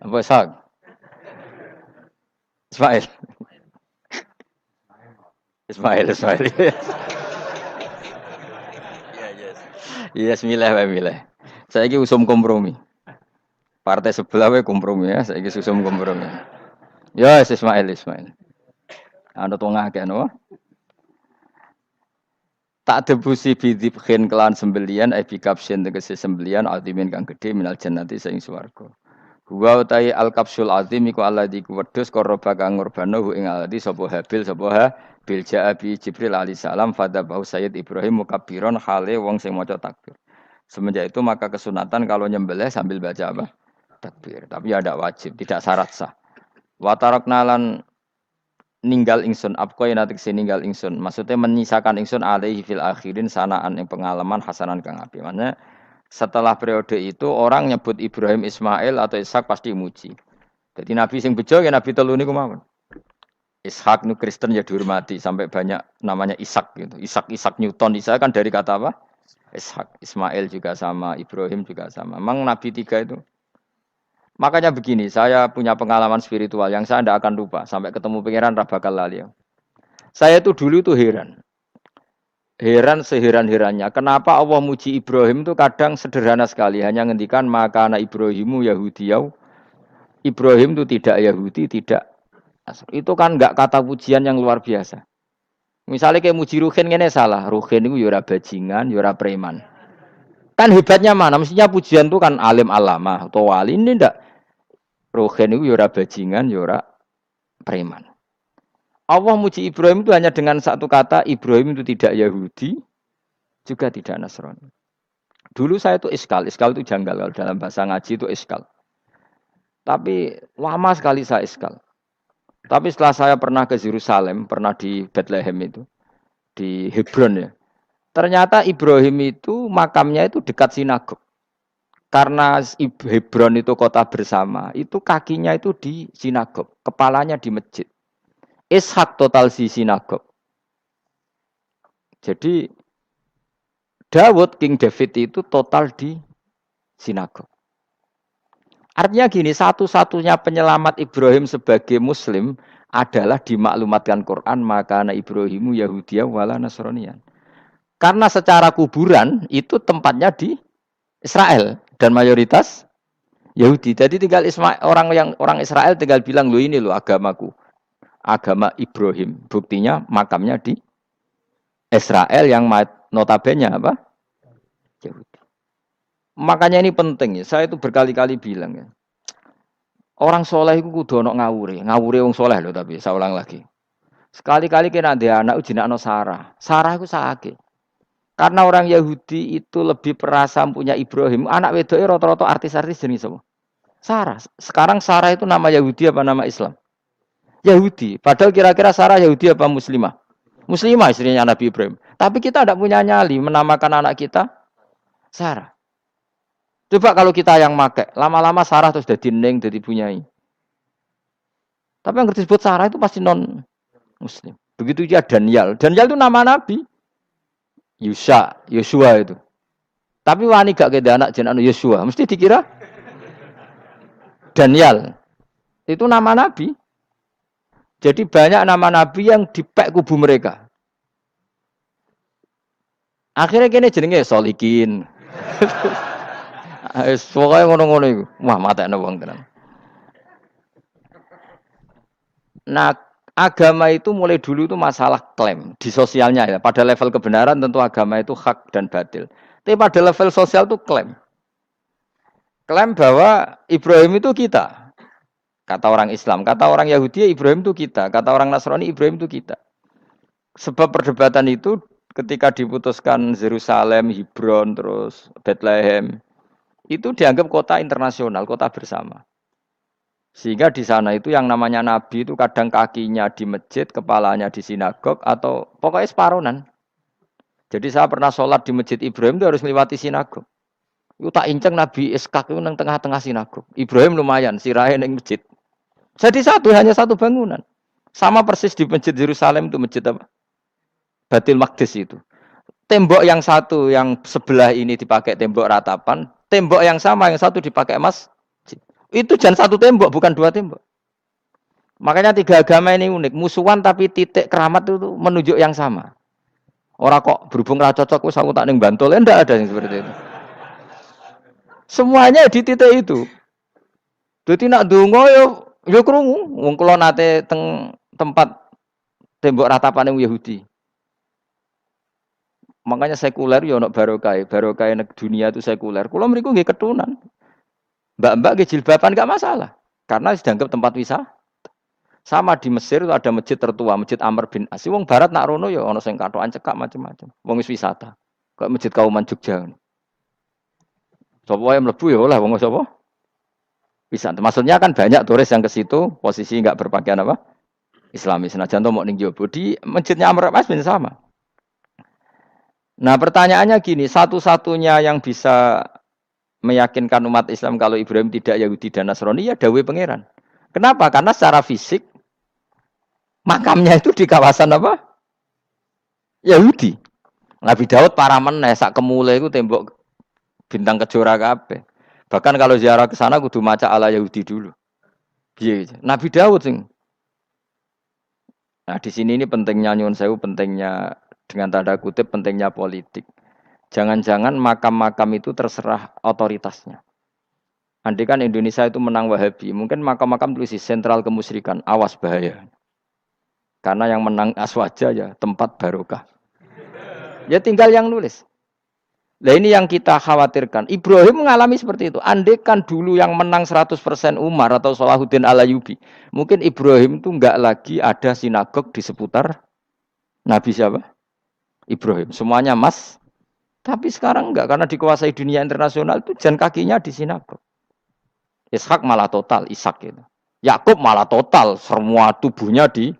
Apa Ishaq? Ismail. Ismail. Iya, milih wae milih. Saiki usum kompromi. Partai sebelah wae kompromi ya, saiki usum kompromi. Ya, Ismail. Anu tengah akeh no. Tak debusi bidzibhin kelan sembelian ebi kapsin tegese sembelian altimin kang gedhe minal jannati saing swarga. Wa utai al kapsul azim iku alladzi kuwedhus qaraba kang ngurbano ing alladzi sapa habil sapa bil jaa bi Jibril alaihi salam fadzabahu Sayyid Ibrahim mukabbiron hale wong sing maca takbir. Semenjak itu maka kesunatan kalau nyembelih sambil baca apa? Takbir. Tapi ya tidak wajib, tidak syarat sah. Wa tarakna lan ninggal ingsun apko yen atik ninggal ingsun. Maksudnya menyisakan ingsun alaihi fil akhirin sanaan yang pengalaman hasanan kang apik. Maknanya setelah periode itu orang nyebut Ibrahim Ismail atau Ishak pasti muji. Jadi Nabi sing bejo ya Nabi telu niku mawon. Ishak nu Kristen ya dihormati sampai banyak namanya Ishak gitu. Ishak Newton Ishak kan dari kata apa? Ishak. Ismail juga sama, Ibrahim juga sama. Memang Nabi tiga itu. Makanya begini, saya punya pengalaman spiritual yang saya tidak akan lupa sampai ketemu pangeran Rabakal lali. Saya itu dulu itu heran. Heran seheran-herannya. Kenapa Allah muji Ibrahim itu kadang sederhana sekali. Hanya ngendikan maka anak Ibrahimu Yahudiyau. Ibrahim itu tidak Yahudi, tidak. Itu kan enggak kata pujian yang luar biasa. Misalnya kayak muji Ruhin ini salah. Ruhin itu yura bajingan, yura preman. Kan hebatnya mana? Mestinya pujian itu kan alim alama atau wali. Ini enggak. Ruhin itu yura bajingan, yura preman. Allah muji Ibrahim itu hanya dengan satu kata, Ibrahim itu tidak Yahudi, juga tidak Nasrani. Dulu saya itu iskal itu janggal, kalau dalam bahasa ngaji itu iskal. Tapi lama sekali saya iskal. Tapi setelah saya pernah ke Yerusalem, pernah di Bethlehem itu, di Hebron ya. Ternyata Ibrahim itu makamnya itu dekat sinagog. Karena Hebron itu kota bersama, itu kakinya itu di sinagog, kepalanya di masjid. Ishak total di sinagog. Jadi King David itu total di sinagog. Artinya gini, satu-satunya penyelamat Ibrahim sebagai Muslim adalah dimaklumatkan Quran maka anak Ibrahimu Yahudiyah wala Nasraniyan. Karena secara kuburan itu tempatnya di Israel dan mayoritas Yahudi. Jadi tinggal orang Israel tinggal bilang lo ini lo agamaku. Agama Ibrahim. Buktinya makamnya di Israel yang notabene apa? Yahudi. Makanya ini penting ya. Saya itu berkali-kali bilang ya. Orang soleh itu kudu ono ngawure. Ngawure wong soleh loh tapi saya ulang lagi. Sekali-kali kena dia anak jinakno Sarah. Sarah itu sakit. Karena orang Yahudi itu lebih perasa punya Ibrahim. Anak wedoknya rata-rata artis-artis jenis semua. Sarah. Sekarang Sarah itu nama Yahudi apa nama Islam? Yahudi. Padahal kira-kira Sarah Yahudi apa Muslimah? Muslimah istrinya Nabi Ibrahim. Tapi kita tidak punya nyali menamakan anak kita Sarah. Coba kalau kita yang make, lama-lama Sarah terus jadi neng, jadi punyai. Tapi yang disebut Sarah itu pasti non Muslim. Begitu juga Daniel. Daniel itu nama Nabi. Yosua itu. Tapi wani gak keda anak jenenge Yosua, mesti dikira Daniel. Itu nama nabi. Jadi banyak nama nabi yang dipek kubu mereka. Akhirnya kene jenenge Solikin. Pokoke ngono-ngono iku. Wah, matekno wong tenan. Nah, agama itu mulai dulu itu masalah klaim di sosialnya ya. Pada level kebenaran tentu agama itu hak dan batil. Tapi pada level sosial itu klaim. Klaim bahwa Ibrahim itu kita. Kata orang Islam, kata orang Yahudi Ibrahim itu kita, kata orang Nasrani Ibrahim itu kita. Sebab perdebatan itu ketika diputuskan Yerusalem, Hebron, terus Bethlehem, itu dianggap kota internasional, kota bersama. Sehingga di sana itu yang namanya nabi itu kadang kakinya di masjid, kepalanya di sinagog, atau pokoknya separonan. Jadi saya pernah sholat di masjid Ibrahim itu harus melewati sinagog. Itu tak inceng Nabi Ishak itu nang tengah-tengah sinagog. Ibrahim lumayan, sirahe ning masjid. Jadi hanya satu bangunan. Sama persis di masjid Yerusalem itu masjid apa? Baitul Maqdis itu. Tembok yang satu yang sebelah ini dipakai tembok ratapan, tembok yang sama yang satu dipakai emas. Itu jangan satu tembok, bukan dua tembok. Makanya tiga agama ini unik, musuhan tapi titik keramat itu menunjuk yang sama. Orang kok berhubung ra cocok wis aku tak ning Bantul, enggak ada yang seperti itu. Semuanya di titik itu. Dadi nak ndonga yo krungu, wong kula nate teng tempat tembok ratapan yang Yahudi. Makanya sekuler yo ono barokah dunia itu sekuler. Kula mriku nggih ketunan. Mbak-mbak nggih jilbaban enggak masalah. Karena dianggap tempat wisata. Sama di Mesir itu ada masjid tertua, Masjid Amr bin As. Wong barat nak rono ya ana sing katokan cekak macam-macam. Wong wis wisata. Kayak Masjid Kauman Jogja. Sapa wae mlebu ya oleh wong sapa? Wisata. Maksudnya kan banyak turis yang ke situ posisi enggak berpakaian apa? Islami. Senajan to mok ning jowo di Masjidnya Amr bin As bin sama. Nah, pertanyaannya gini, satu-satunya yang bisa meyakinkan umat Islam kalau Ibrahim tidak Yahudi dan Nasrani ya dawuh pangeran. Kenapa? Karena secara fisik makamnya itu di kawasan apa? Yahudi. Nabi Daud para meneh sak kemule itu tembok bintang kejora kabeh. Bahkan kalau ziarah ke sana kudu maca ala Yahudi dulu. Piye? Nabi Daud sing. Nah, di sini ini pentingnya nyuwun sewu, pentingnya dengan tanda kutip pentingnya politik. Jangan-jangan makam-makam itu terserah otoritasnya. Andai kan Indonesia itu menang Wahabi, mungkin makam-makam tulis sentral kemusyrikan, awas bahaya. Karena yang menang Aswaja ya tempat barokah. Ya tinggal yang nulis. Nah ini yang kita khawatirkan. Ibrahim mengalami seperti itu. Andai kan dulu yang menang 100% Umar atau Salahuddin Al-Ayyubi, mungkin Ibrahim itu enggak lagi ada sinagog di seputar Nabi siapa? Ibrahim. Semuanya mas. Tapi sekarang enggak, karena dikuasai dunia internasional itu jalan kakinya di sinagog. Ishak malah total, Ishak itu. Yakub malah total, semua tubuhnya di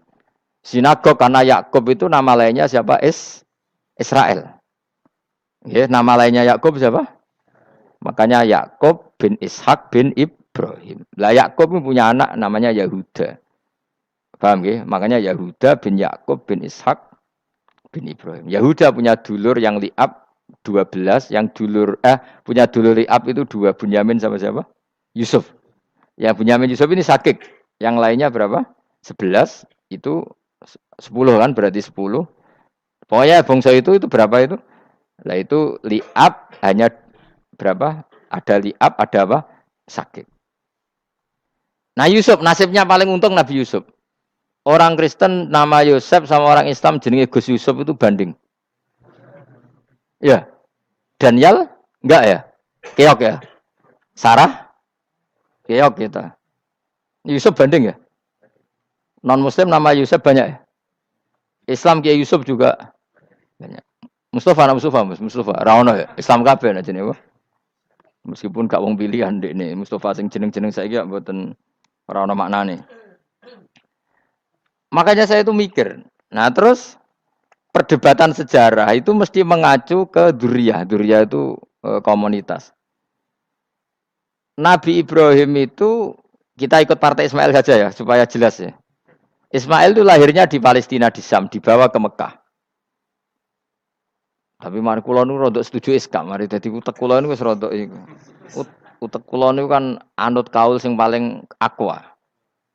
sinagog, karena Yakub itu nama lainnya siapa? Israel. Ya, nama lainnya Yakub siapa? Makanya Yakub bin Ishak bin Ibrahim. Lah Yakub punya anak namanya Yahuda. Paham ya? Makanya Yahuda bin Yakub bin Ishak bin Ibrahim. Yahuda punya dulur yang li'ab 12, yang punya dulur li'ab itu 2, Bunyamin sama siapa? Yusuf. Ya Bunyamin Yusuf ini sakit. Yang lainnya berapa? 11, itu 10 kan, berarti 10. Pokoknya bangsa itu berapa itu? Lah itu li'ab hanya berapa? Ada li'ab, ada apa? Sakit. Nah Yusuf, nasibnya paling untung Nabi Yusuf. Orang Kristen nama Yusuf sama orang Islam jenenge Gus Yusuf itu banding. Ya. Daniel? Enggak ya? Keok ya? Sarah? Keok kita. Yusuf banding ya? Non Muslim nama Yusuf banyak ya? Islam Kiai Yusuf juga banyak. Mustafa. Raono ya? Islam kabeh aja nih. Meskipun gak wong pilihan dek nih. Mustafa sing jeneng-jeneng saya gak mboten ora ono maknane. Makanya saya itu mikir. Nah terus perdebatan sejarah itu mesti mengacu ke duriyah. Duriyah itu komunitas. Nabi Ibrahim itu kita ikut partai Ismail saja ya supaya jelas ya. Ismail itu lahirnya di Palestina di Syam, dibawa ke Mekah. Tapi mari kula niku rada setuju iskak, mari dadi utek kula niku wis rada iku. Utek kula niku kan anut kaul sing paling aqua.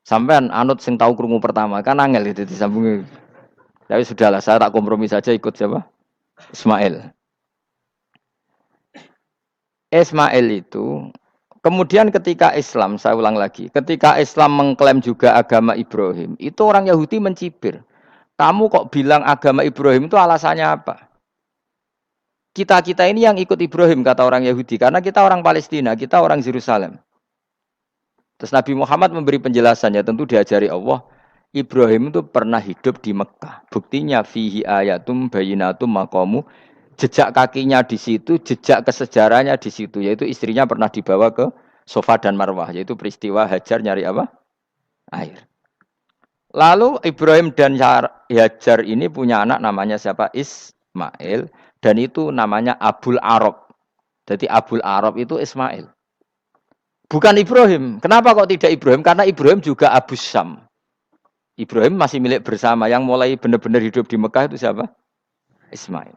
Sampean anut sing tahu krungu pertama, kan angel itu disambungi. Tapi sudahlah, saya tak kompromi saja ikut siapa? Ismail. Ismail itu kemudian ketika Islam, saya ulang lagi, ketika Islam mengklaim juga agama Ibrahim, itu orang Yahudi mencibir. Kamu kok bilang agama Ibrahim itu alasannya apa? Kita-kita ini yang ikut Ibrahim, kata orang Yahudi, karena kita orang Palestina, kita orang Yerusalem. Terus Nabi Muhammad memberi penjelasannya, tentu diajari Allah, Ibrahim itu pernah hidup di Mekah. Buktinya fihi ayatum bayinatum maqamu, jejak kakinya di situ, jejak kesejarahnya di situ, yaitu istrinya pernah dibawa ke Safa dan Marwah, yaitu peristiwa Hajar nyari apa? Air. Lalu Ibrahim dan Hajar ini punya anak namanya siapa? Ismail, dan itu namanya Abul Arab. Jadi Abul Arab itu Ismail. Bukan Ibrahim. Kenapa kok tidak Ibrahim? Karena Ibrahim juga Abu Syam. Ibrahim masih milik bersama. Yang mulai benar-benar hidup di Mekah itu siapa? Ismail.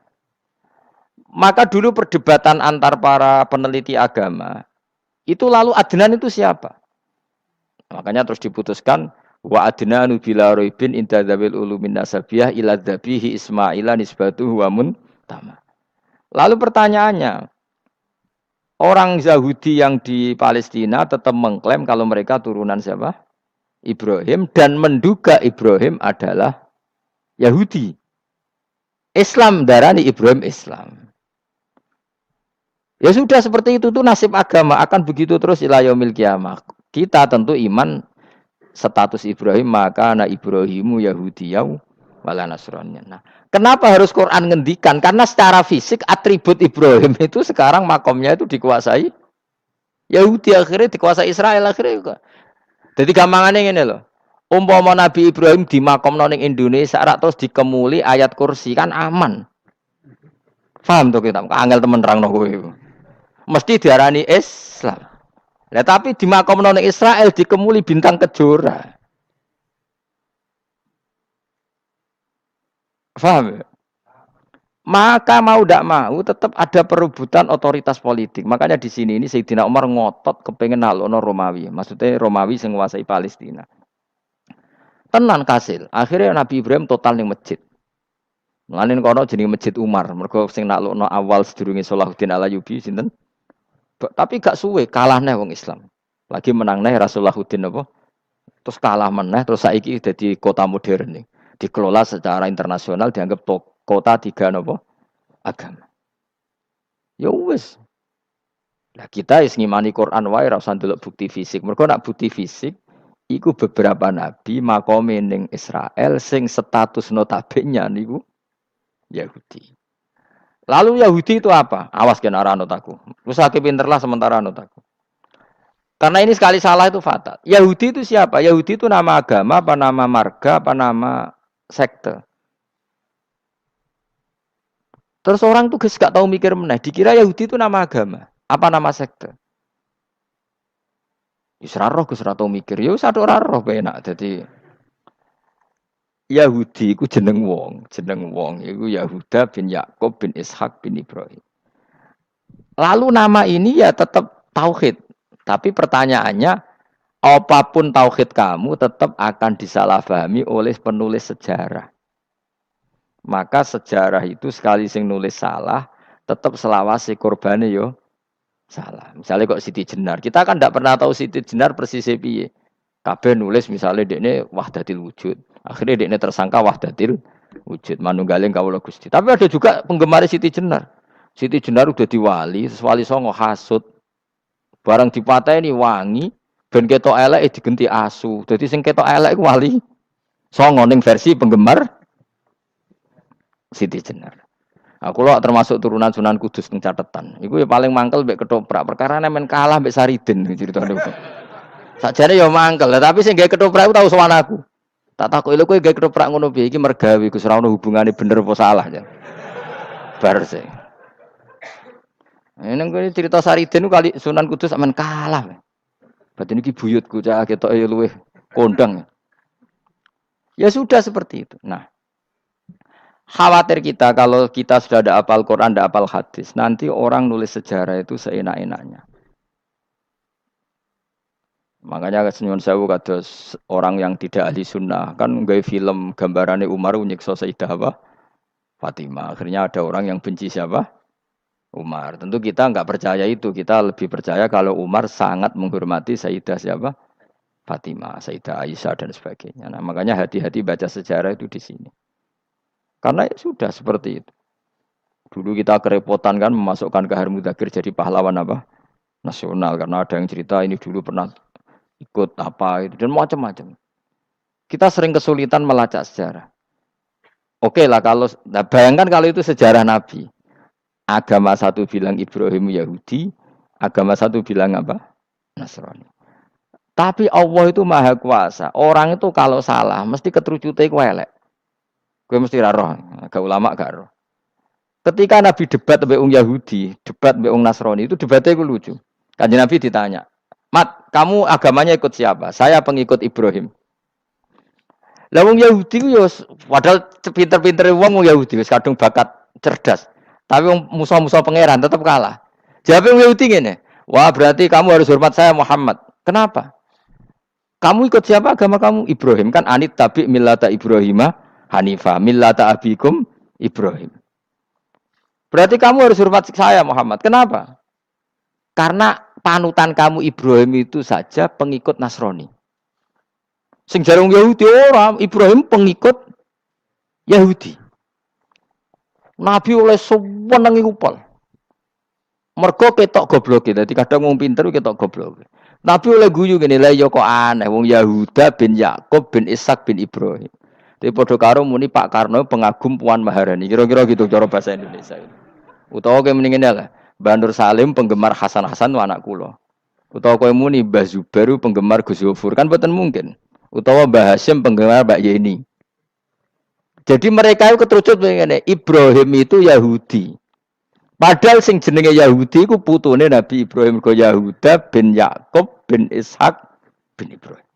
Maka dulu perdebatan antar para peneliti agama, itu lalu Adnan itu siapa? Makanya terus diputuskan, wa adnanu bila roibin inda dzawil ulumin nasabiyah ila dzabihi Ismaila nisbatuhu wa muntama. Lalu pertanyaannya, orang Yahudi yang di Palestina tetap mengklaim kalau mereka turunan siapa? Ibrahim, dan menduga Ibrahim adalah Yahudi. Islam darani Ibrahim Islam. Ya sudah seperti itu tuh nasib agama akan begitu terus ila yaumil kiamah. Kita tentu iman status Ibrahim maka na Ibrahimu Yahudiyau wala Nasrani. Nah, kenapa harus Quran ngendikan? Karena secara fisik atribut Ibrahim itu sekarang makomnya itu dikuasai Yahudi, akhirnya dikuasai Israel akhirnya. Jadi gampangannya ngene loh. Umpama Nabi Ibrahim di makom ning Indonesia terus dikemuli ayat kursi kan aman. Paham tuh kita? Angel temen terangno kowe. Mesti diarani Islam. Nah, tapi di makom ning Israel dikemuli bintang kejora. Paham ya? Maka mau tidak mau tetap ada perebutan otoritas politik. Makanya di sini ini Sayyidina Umar ngotot kepengen nalono Romawi. Maksudnya Romawi yang menguasai Palestina. Tenan kasil. Akhirnya Nabi Ibrahim total ning masjid. Mulanin kono jenenge Masjid Umar. Mergo sing naklukno awal sedurunge Salahuddin Alayubi sinten? Tapi gak suwe kalah neh wong Islam. Lagi menang neh Rasulullahuddin apa? Terus kalah meneh terus saiki dadi kota modern nih. Dikelola secara internasional dianggap kota tiga napa? Agama. Ya wis. Nah kita is ngimani Quran wae ora usah ndelok bukti fisik. Mergo nak bukti fisik iku beberapa nabi makome ning Israel sing status notabene niku Yahudi. Lalu Yahudi itu apa? Awas kena anut aku. Usahake pinterlah sementara anut aku. Karena ini sekali salah itu fatal. Yahudi itu siapa? Yahudi itu nama agama, apa nama marga, apa nama sekte. Terus orang tuh gak tahu mikir meneh. Dikira Yahudi itu nama agama, apa nama sekte. Wis ra roh Gus ra tau mikir. Ya wis ora roh penak. Dadi Yahudi iku jeneng wong iku Yahuda bin Yakub bin Ishak bin Ibrahim. Lalu nama ini ya tetap tauhid. Tapi pertanyaannya, apapun tauhid kamu tetap akan disalahpahami oleh penulis sejarah. Maka sejarah itu sekali sing nulis salah, tetap selawase korbane yo salah. Misalnya kok Siti Jenar, kita kan tidak pernah tahu Siti Jenar persisnya piye. Kabeh nulis misalnya dekne wahdatil wujud. Akhirnya dekne tersangka wahdatil wujud manunggaling kawula Gusti. Tapi ada juga penggemar Siti Jenar. Siti Jenar udah diwali, wali songo hasud. Barang dipateni wangi, ben ketok elek digenti asu. Dadi sing ketok elek iku wali songo ning versi penggemar Siti Jenar. Aku lo termasuk turunan Sunan Kudus ning catetan. Iku ya paling mangkel mbek ketoprak. Perkara men kalah mbek Saridin ceritane. Sakjane ya mangkel, tapi sing gawe ketoprak iku tau sowan aku. Tak takoki lho kowe gawe ketoprak ngono piye iki mergawe Gus ora ono hubungane bener apa salah ya. Bar sih. Ini gue cerita Saridin kali Sunan Kudus aman kalah. Berarti ini buyutku cah ketok ya luweh kondang. Ya sudah seperti itu. Nah, Khawatir kita kalau kita sudah ada apal Quran, ada apal hadis, nanti orang nulis sejarah itu seenak-enaknya. Makanya senyum sewu kados orang yang tidak ahli sunnah kan nggak film gambarannya Umar nyiksa Sayyidah apa? Fatimah. Akhirnya ada orang yang benci siapa? Umar. Tentu kita nggak percaya itu. Kita lebih percaya kalau Umar sangat menghormati Sayyidah siapa? Fatimah, Sayyidah Aisyah dan sebagainya. Nah, makanya hati-hati baca sejarah itu di sini. Karena ya sudah seperti itu. Dulu kita kerepotan kan memasukkan Kahar Mudzakkir jadi pahlawan apa? Nasional karena ada yang cerita ini dulu pernah ikut apa itu dan macam-macam. Kita sering kesulitan melacak sejarah. Oke lah kalau nah bayangkan kalau itu sejarah Nabi. Agama satu bilang Ibrahim Yahudi, agama satu bilang apa? Nasrani. Tapi Allah itu maha kuasa. Orang itu kalau salah mesti keterucute ku elek. Kowe mesti ra roh, agak ulama gak roh. Ketika Nabi debat mbek wong Yahudi, debat mbek wong Nasrani itu debatnya itu lucu. Kanjeng Nabi ditanya, "Mat, kamu agamanya ikut siapa?" "Saya pengikut Ibrahim." Lah wong Yahudi ku yo padahal pinter-pintere wong Yahudi wis kadung bakat cerdas. Tapi wong musuh-musuh pangeran tetap kalah. Jawab wong Yahudi ngene, "Wah, berarti kamu harus hormat saya Muhammad." "Kenapa?" "Kamu ikut siapa agama kamu?" "Ibrahim." "Kan anit tabi millata Ibrahimah Hanifah, millata abikum Ibrahim." "Berarti kamu harus hormat saya Muhammad." "Kenapa?" "Karena panutan kamu Ibrahim itu saja pengikut Nasrani." Sing jarung Yahudi orang Ibrahim pengikut Yahudi. Nabi oleh seneng iku pol. Mergo ketok goblok e. Dadi kadang wong pinter ketok goblok. Nabi oleh guyu ngene lha ya kok aneh wong Yahuda bin Yakub bin Ishak bin Ibrahim. Tapi padha karo muni Pak Karno pengagum Puan Maharani. Kira-kira gitu cara bahasa Indonesia. Utawa kayak mendingin lah. Mbah Nur Salim penggemar Hasan Hasan anak kula. Utawa kowe muni Mbah Zubair penggemar Gus Yofur kan boten mungkin. Utawa Mbah Hasyim penggemar Mbak Yeni. Jadi mereka itu keterucut begini, Ibrahim itu Yahudi. Padahal sing jenenge Yahudi ku putune Nabi Ibrahim ko Yahuda bin Yakub bin Ishak bin Ibrahim.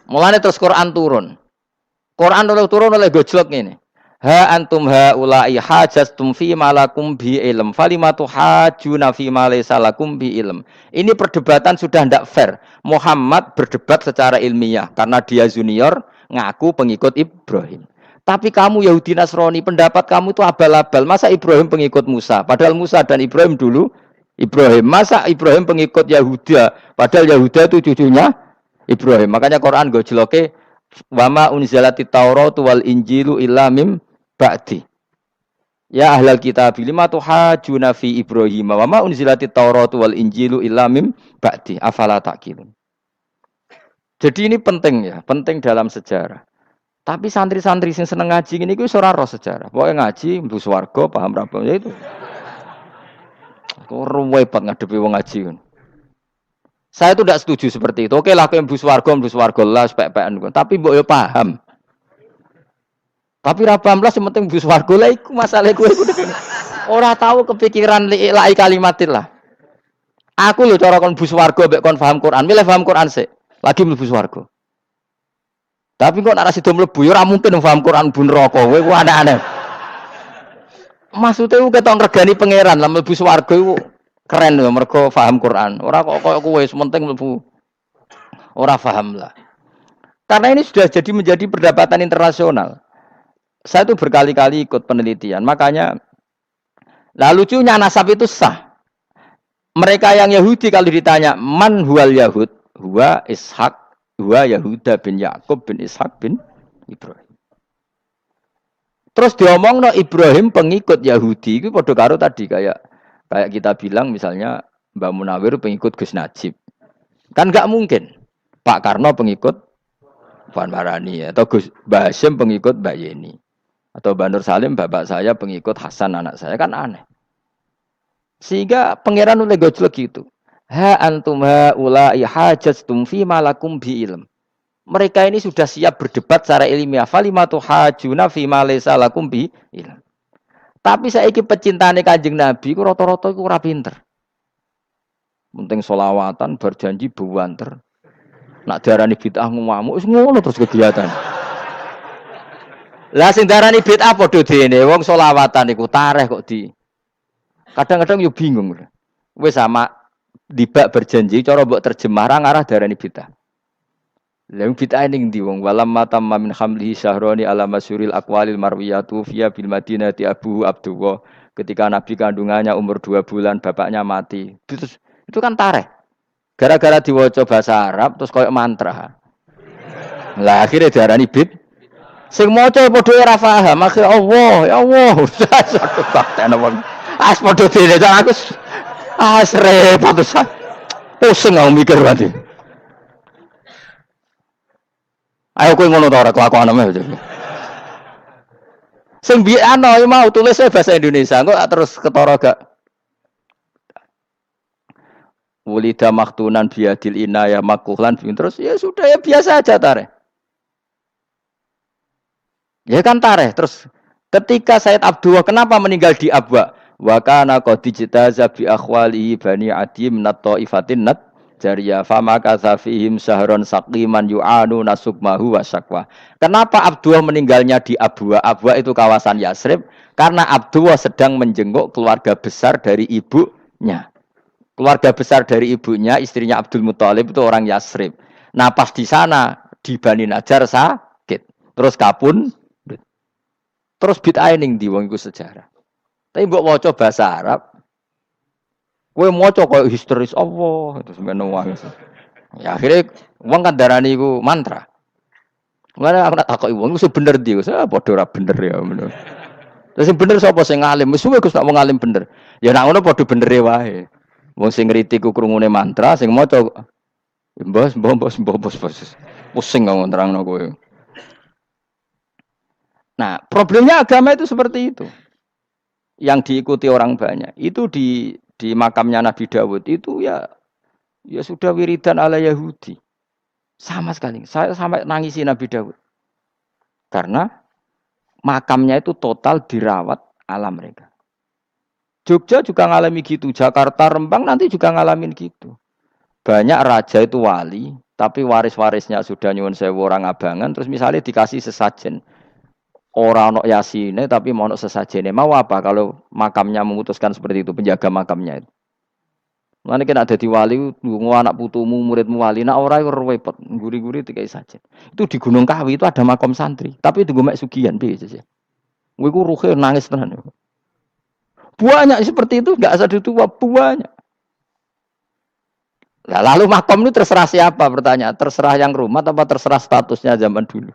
Mulane terus Quran turun. Quran turun oleh gojlok ngene. Ha antum haula'i hajastum fi malakum bi ilm falimatu hajuna fi ma laysa lakum bi ilm. Ini perdebatan sudah ndak fair. Muhammad berdebat secara ilmiah karena dia junior ngaku pengikut Ibrahim. Tapi kamu Yahudi Nasrani pendapat kamu itu abal-abal. Masa Ibrahim pengikut Musa? Padahal Musa dan Ibrahim dulu Ibrahim. Masa Ibrahim pengikut Yahuda? Padahal Yahuda itu cucunya Ibrahim. Makanya Quran gojloke wama unzilati Tauratu wal Injilu illa mim ba'di. Ya ahlal kitab lima tuhajuna fi Ibrahim wa ma unzilati Tauratu wal Injilu illa mim ba'di afala taqilun. Jadi ini penting ya, penting dalam sejarah. Tapi santri-santri sing seneng ngaji ini kuwi ora roh sejarah. Pokoke ngaji mlebu swarga paham ra ya itu. Repot ngadepi wong ngaji kan. Saya itu tidak setuju seperti itu. Oke lah kowe mlebu swarga lah spek-pekan. Tapi mbok yo paham. Tapi ra paham lah sing penting mlebu swarga lah iku masalah kowe iku. Ora tahu kepikiran lai kalimatillah. Aku lho cara kon mlebu swarga mbek kon paham Quran, milih paham Quran sik. Lagi mlebu swarga. Tapi kok nek sida mlebu ya ora mungkin paham Quran bun neraka. Kowe ku aneh-aneh. Maksudnya ku ketok ngregani pangeran lah mlebu swarga iku keren lho mergo paham Quran. Ora kok koyo kowe sementing mlebu ora paham lah. Karena ini sudah jadi menjadi perdebatan internasional. Saya itu berkali-kali ikut penelitian. Makanya lah lucunya nasab itu sah. Mereka yang Yahudi kalau ditanya man huwal Yahud, huwa Ishak, huwa Yahuda bin Yakub bin Ishak bin Ibrahim. Terus diomong no Ibrahim pengikut Yahudi itu padha karo tadi kayak kita bilang misalnya Mbak Munawir pengikut Gus Najib. Kan enggak mungkin. Pak Karno pengikut Puan Maharani atau Gus Mbah Hasyim pengikut Mbak Yeni. Atau Mbak Nur Salim bapak saya pengikut Hasan anak saya kan aneh. Sehingga pangeran oleh gojlok gitu. Ha antum haula'i hajastum fi malakum bi ilm. Mereka ini sudah siap berdebat secara ilmiah. Falimatu hajuna fi ma laysa lakum bi ilm. Tapi saiki pecintane Kanjeng Nabi ku rata-rata iku ora pinter. Penting selawatan berjanji buwanter. Nak diarani bid'ah ngamuk wis ngono terus kegiatan. Lah sing darani bid'ah padha dene wong selawatan iku tareh kok di. Kadang-kadang yo bingung. Wis sama dibak berjanji cara mbok terjemah ra ngarah darani bid'ah. Lah bid'ah ning ndi wong walam matamma min hamlihi syahroni ala masyuril aqwalil marwiyatu fiya bil madinati abu abdullah. Ketika Nabi kandungannya umur 2 bulan, bapaknya mati. Itu kan tareh. Gara-gara diwaca bahasa Arab terus koyo mantra. Lah akhirnya diarani bid. Sing maca padha ora paham, akhire Allah, ya Allah. Satu bakten wong. As padha dene aku repot terus. Pusing aku mikir berarti. Ayo kowe ngono ta ora kelakuanmu. Sing biyen ana mau tulis bahasa Indonesia, kok terus ketara gak. Wulida maktunan biadil inaya makuhlan terus ya sudah ya biasa aja tareh. Ya kan tareh terus ketika Said Abdullah kenapa meninggal di Abwa? Wa kana qad ijtaza bi akhwalihi bani adim nat taifatin nat jariyah fama kasafihim sahron saqiman yu'anu nasukmahu wa syakwa. Kenapa Abdullah meninggalnya di Abwa? Abwa itu kawasan Yasrib karena Abdullah sedang menjenguk keluarga besar dari ibunya. Keluarga besar dari ibunya, istrinya Abdul Muthalib itu orang Yasrib. Nah pas di sana di Bani Najjar sakit, terus kapun, terus bid'ah ning ndi wong iku sejarah. Tapi mbok waca bahasa Arab, kowe maca koyo histeris Allah, terus ngono wae. Ya akhirnya wong kan darani iku mantra. Mulane aku nak takoki wong iku bener ndi, padha ora bener ya ngono. Terus sing bener sapa sing ngalim? Wis suwe Gus nak wong ngalim bener. Ya nak ngono padha benere wae. Wong sing ngritik ku krungune mantra, sing maca mbos. Pusing kok nerangno kowe. Nah, problemnya agama itu seperti itu. Yang diikuti orang banyak. Itu di makamnya Nabi Dawud itu ya sudah wiridan ala Yahudi. Sama sekali. Saya sampai nangisi Nabi Dawud. Karena makamnya itu total dirawat ala mereka. Jogja juga ngalami gitu, Jakarta, Rembang nanti juga ngalamin gitu. Banyak raja itu wali, tapi waris-warisnya sudah nyuwun sewu orang abangan, terus misalnya dikasih sesajen. Orang ono yasine tapi mau ono sesajene. Mau apa kalau makamnya memutuskan seperti itu, penjaga makamnya itu. Mulane kena dadi wali nggo anak putumu, muridmu wali, nak ora repot, guri-guri dikai sajen. Itu di Gunung Kawi itu ada makam santri, tapi itu gue mek sugihan piye sih. Kowe ku ruhe nangis tenan. Banyak seperti itu, enggak asal tua banyak. Nah, lalu makom itu terserah siapa pertanyaan? Terserah yang rumah apa terserah statusnya zaman dulu?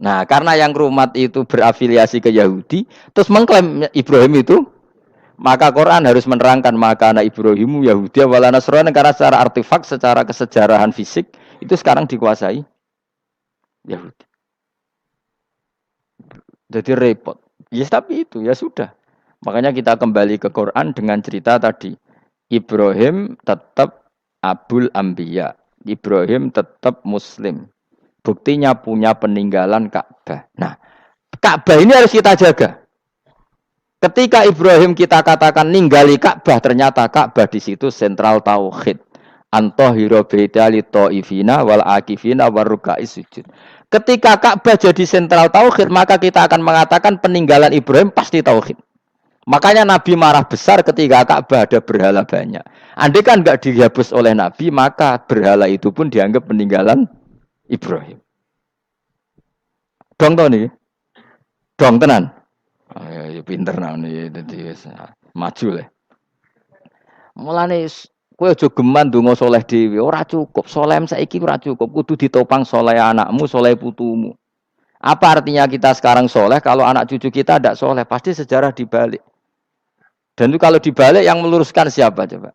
Nah, karena yang rumah itu berafiliasi ke Yahudi, terus mengklaim Ibrahim itu, maka Quran harus menerangkan maka anak Ibrahimu Yahudi wala Nasrani karena secara artefak, secara kesejarahan fisik itu sekarang dikuasai Yahudi. Jadi repot. Yes, tapi itu ya sudah. Makanya kita kembali ke Quran dengan cerita tadi. Ibrahim tetap Abul Anbiya. Ibrahim tetap Muslim. Buktinya punya peninggalan Ka'bah. Nah, Ka'bah ini harus kita jaga. Ketika Ibrahim kita katakan ninggali Ka'bah, ternyata Ka'bah di situ sentral tauhid. Antahira baita li taifina wal akifina waruka'is sujud. Ketika Ka'bah jadi sentral tauhid, maka kita akan mengatakan peninggalan Ibrahim pasti tauhid. Makanya Nabi marah besar ketika Ka'bah ada berhala banyak. Andai kan enggak dihapus oleh Nabi, maka berhala itu pun dianggap peninggalan Ibrahim. Dong to nih. Dong tenan. Ya pinter nih dadi maju le. Mulane kowe aja geman ndonga saleh dhewe, ora cukup. Saleh saiki ora cukup, kudu ditopang saleh anakmu, saleh putumu. Apa artinya kita sekarang saleh kalau anak cucu kita tidak saleh? Pasti sejarah dibalik. Dan itu kalau dibalik yang meluruskan siapa coba?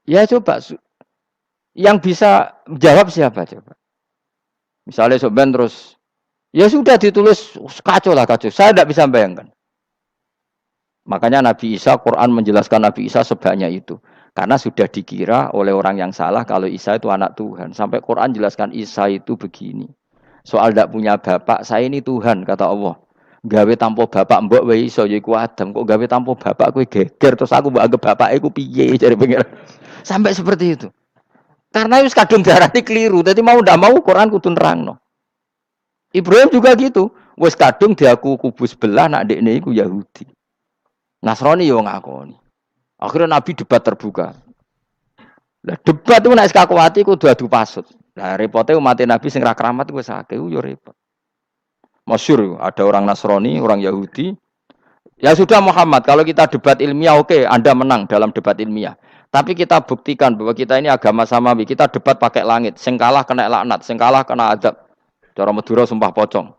Ya coba yang bisa jawab siapa coba? Misalnya soben terus ya sudah ditulis kacau lah kacau. Saya tidak bisa bayangkan. Makanya Nabi Isa, Quran menjelaskan Nabi Isa sebanyak itu. Karena sudah dikira oleh orang yang salah kalau Isa itu anak Tuhan. Sampai Quran jelaskan Isa itu begini. Soal tidak punya bapak, saya ini Tuhan, kata Allah. Gawe tanpa bapak mbok wae iso ya iku Adam. Kok gawe tanpa bapak kowe geger terus aku mbok anggap bapak iku piye jare pengen. Sampai seperti itu. Karena wis kadung darani keliru. Dadi mau ndak mau Quran kudu nerangno. Ibrahim juga gitu. Wis kadung diaku kubu sebelah nak ndekne iku Yahudi. Nasrani yo ngakoni. Akhirnya Nabi debat terbuka. Lah debat itu nek kakuati kudu adu pasut. Lah repote umat Nabi sing ra keramat wis akeh yo repot. Masyhur ada orang Nasrani, orang Yahudi. Ya sudah Muhammad, kalau kita debat ilmiah oke, Anda menang dalam debat ilmiah. Tapi kita buktikan bahwa kita ini agama samawi. Kita debat pakai langit. Sing kalah kena laknat, sing kalah kena adab. Cara Madura sumpah pocong.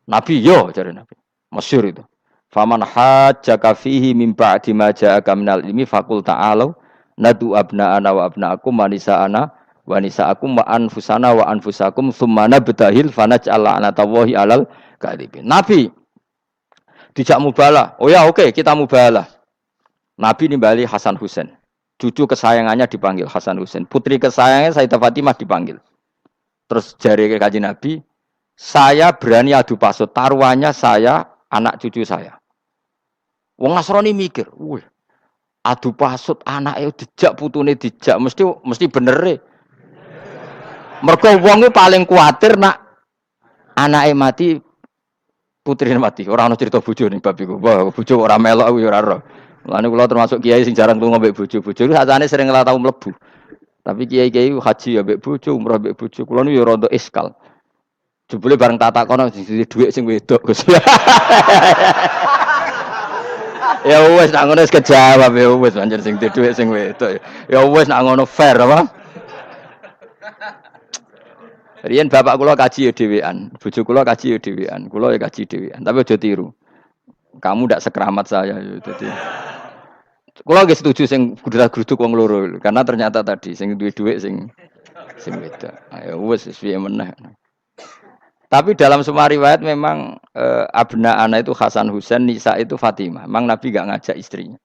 Nabi yo cari Nabi. Masyhur itu. Faman hajjaka fihi min ba'di ma ja'aka minal ilmi faqul ta'alu nadu abna'ana wa abna'akum wa nisa'ana wa nisa'akum wa anfusana wa anfusakum tsumma nabtahil fanaj'al la'natallahi 'alal kadhibin. Nabi dijak mubalah. Oh ya oke, kita mubalah. Nabi nimbali Hasan Husain. Cucu kesayangannya dipanggil Hasan Husain. Putri kesayangannya Sayyidah Fatimah dipanggil. Terus jari ke Kanjeng Nabi, saya berani adu pasut. Taruhannya saya, anak cucu saya. Wong Nasrani mikir, wih, adu pasut anaknya dijak putune dijak mesti bener. Mergo wong paling kuatir nak anaknya mati, putrine mati. Ora ana cerita bojo ning bab iku. Wah, bojo ora melok aku ya ora ora. Mulane kula termasuk kiai sing jarang lunga mbek bojo. Bojo iku sakjane sering ora tau mlebu. Tapi kiai-kiai haji ya mbek bojo, umrah mbek bojo. Kula nu ya rada iskal. Jebule bareng tak takono sing dhuwit sing wedok Gus. Ya wis nak ngono wis kejawab ya wis pancen sing dhuwit sing wedok. Ya wis nak ngono fair apa? Riyen bapak kula kaji ya dhewean, bojo kula kaji ya dhewean, kula ya kaji dhewean. Tapi aja tiru. Kamu ndak sekeramat saya ya dadi. Kula nggih setuju sing gudrak-gruduk wong loro karena ternyata tadi sing duwe dhuwit sing wedok. Ya wis piye meneh. Tapi dalam semua riwayat memang abna ana itu Hasan Husain, Nisa itu Fatimah. Memang Nabi enggak ngajak istrinya.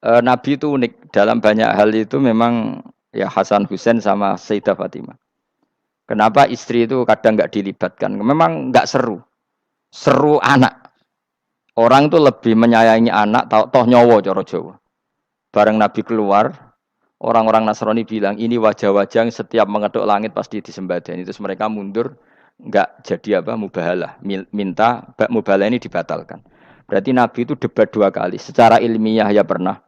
Nabi itu unik dalam banyak hal itu memang ya Hasan Husain sama Sayyidah Fatimah. Kenapa istri itu kadang enggak dilibatkan? Memang enggak seru. Seru anak. Orang itu lebih menyayangi anak toh nyawa cara Jawa. Bareng Nabi keluar, orang-orang Nasrani bilang ini wajah-wajah yang setiap mengetuk langit pasti disembadani. Terus mereka mundur. Enggak jadi apa mubahalah, minta mubahalah ini dibatalkan. Berarti Nabi itu debat 2 kali. Secara ilmiah ya pernah,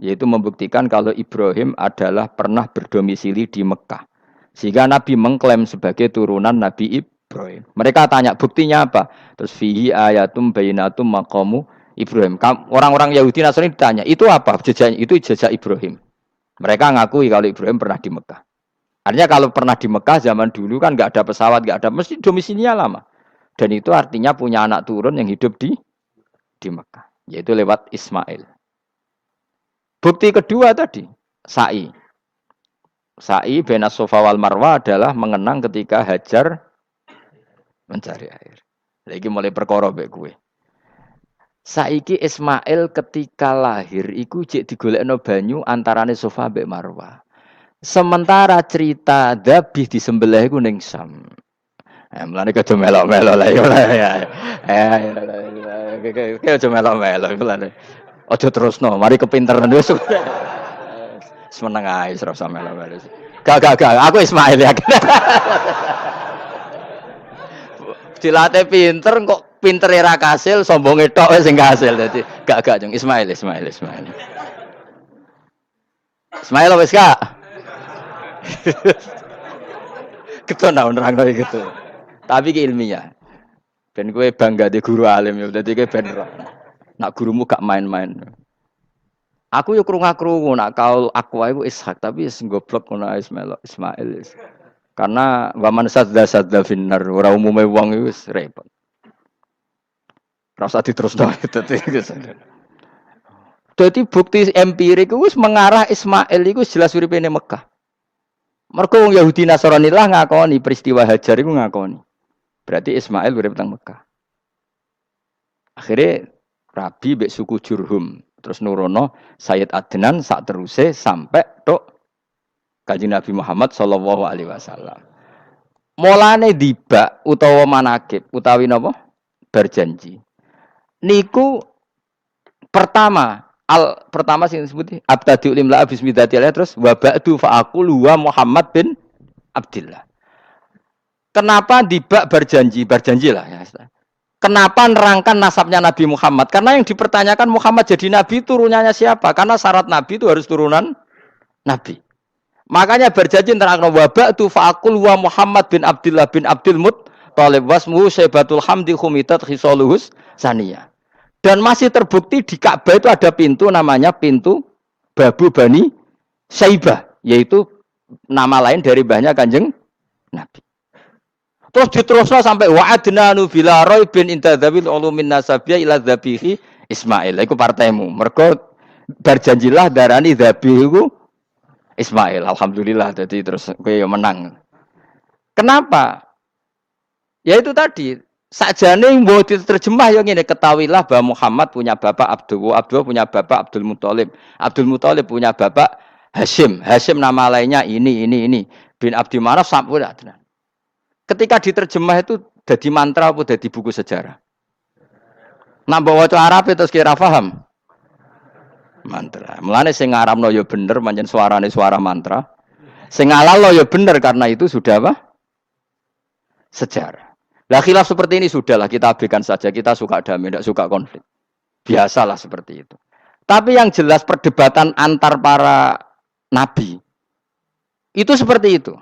yaitu membuktikan kalau Ibrahim adalah pernah berdomisili di Mekah. Sehingga Nabi mengklaim sebagai turunan Nabi Ibrahim. Mereka tanya buktinya apa? Terus fihi ayatum bainatum maqamu Ibrahim. Orang-orang Yahudi Nasrani ditanya, itu apa? Jejaknya itu jejak Ibrahim. Mereka ngakui kalau Ibrahim pernah di Mekah. Artinya kalau pernah di Mekah zaman dulu kan nggak ada pesawat, nggak ada, mesti domisilinya lama. Dan itu artinya punya anak turun yang hidup di Mekah, yaitu lewat Ismail. Bukti kedua tadi, sa'i. Sa'i bena Safa wal Marwah adalah mengenang ketika Hajar mencari air. Lagi mulai perkara mbek kowe. Saiki Ismail ketika lahir iku jek digolekno banyu antarane Safa mbek Marwah. Sementara cerita Dabih disembelih iku ning Sam. Mulane aja melok-melok lah ya. Aja melok-melok mulane. Aja terusno, mari kepinteran wis. Semeneng ae ora usah melok-melok. Gak, aku Ismail ya. Dilatih pinter kok pintere ra kasil, sombonge tok wis sing kasil dadi. Gak jeng Ismail. Ismail wis gak? Keton nerang gitu. Tapi ki ilmiah. Ben kowe bangga di guru alim ya dadi kowe ben nak gurumu gak main-main. Aku yo krungu-krungu nak kaul Aqwa iku Ishak tapi wis goblok ngono Ismail. Karena waman sadda finnar ora umume wong iku wis repot. Ora usah diterusno dadi bukti empirik wis mengarah Ismail iku jelas uripe ning Mekah. Mergo wong Yahudi Nasrani lah ngakoni peristiwa Hajar iku ngakoni. Berarti Ismail urip teng Mekah. Akhirnya Rabi mbek suku Jurhum terus nurono Sayyid Adnan sak teruse sampai tok Kanjeng Nabi Muhammad sallallahu alaihi wasallam. Mulane dibak utawa manakib utawi napa? Berjanji. Niku pertama pertama sing disebut abtadiul imla bismillahirrahmanirrahim terus wa ba'du fa aqulu wa Muhammad bin Abdillah. Kenapa dibak berjanji lah ya. Kenapa nerangkan nasabnya Nabi Muhammad? Karena yang dipertanyakan Muhammad jadi Nabi turunannya siapa? Karena syarat Nabi itu harus turunan Nabi. Makanya berjanji nerangkan wa ba'du fa aqulu wa Muhammad bin Abdillah bin Abdul Muttalib wasmuhu Syaibatul Hamdi khumitat khisaluhus saniyah. Dan masih terbukti di Ka'bah itu ada pintu namanya pintu Babu Bani Syaibah, yaitu nama lain dari banyak Kanjeng Nabi. Terus diterusno sampai wa'adnanu bila raibin intadzabil ulumin nasabiyah ila dzabihi Ismail. Iku partaimu. Mergo berjanjilah darani dzabihu Ismail. Alhamdulillah jadi terus kowe menang. Kenapa? Ya itu tadi. Sakjane mbok diterjemah yang ini ketahuilah bahwa Muhammad punya bapak Abdullah punya bapak Abdul Muthalib punya bapak Hashim nama lainnya ini bin Abdi Manaf sampai ada. Ketika diterjemah itu jadi mantra apa jadi buku sejarah. Nambah waca Arab terus kira paham. Mantra. Mulane sing ngaramno ya bener pancen suarane suara mantra. Sing ngalalo ya bener karena itu sudah apa? Sejarah. Lah khilaf seperti ini sudahlah kita abaikan saja. Kita suka damai, tidak suka konflik. Biasalah seperti itu. Tapi yang jelas perdebatan antar para nabi itu seperti itu.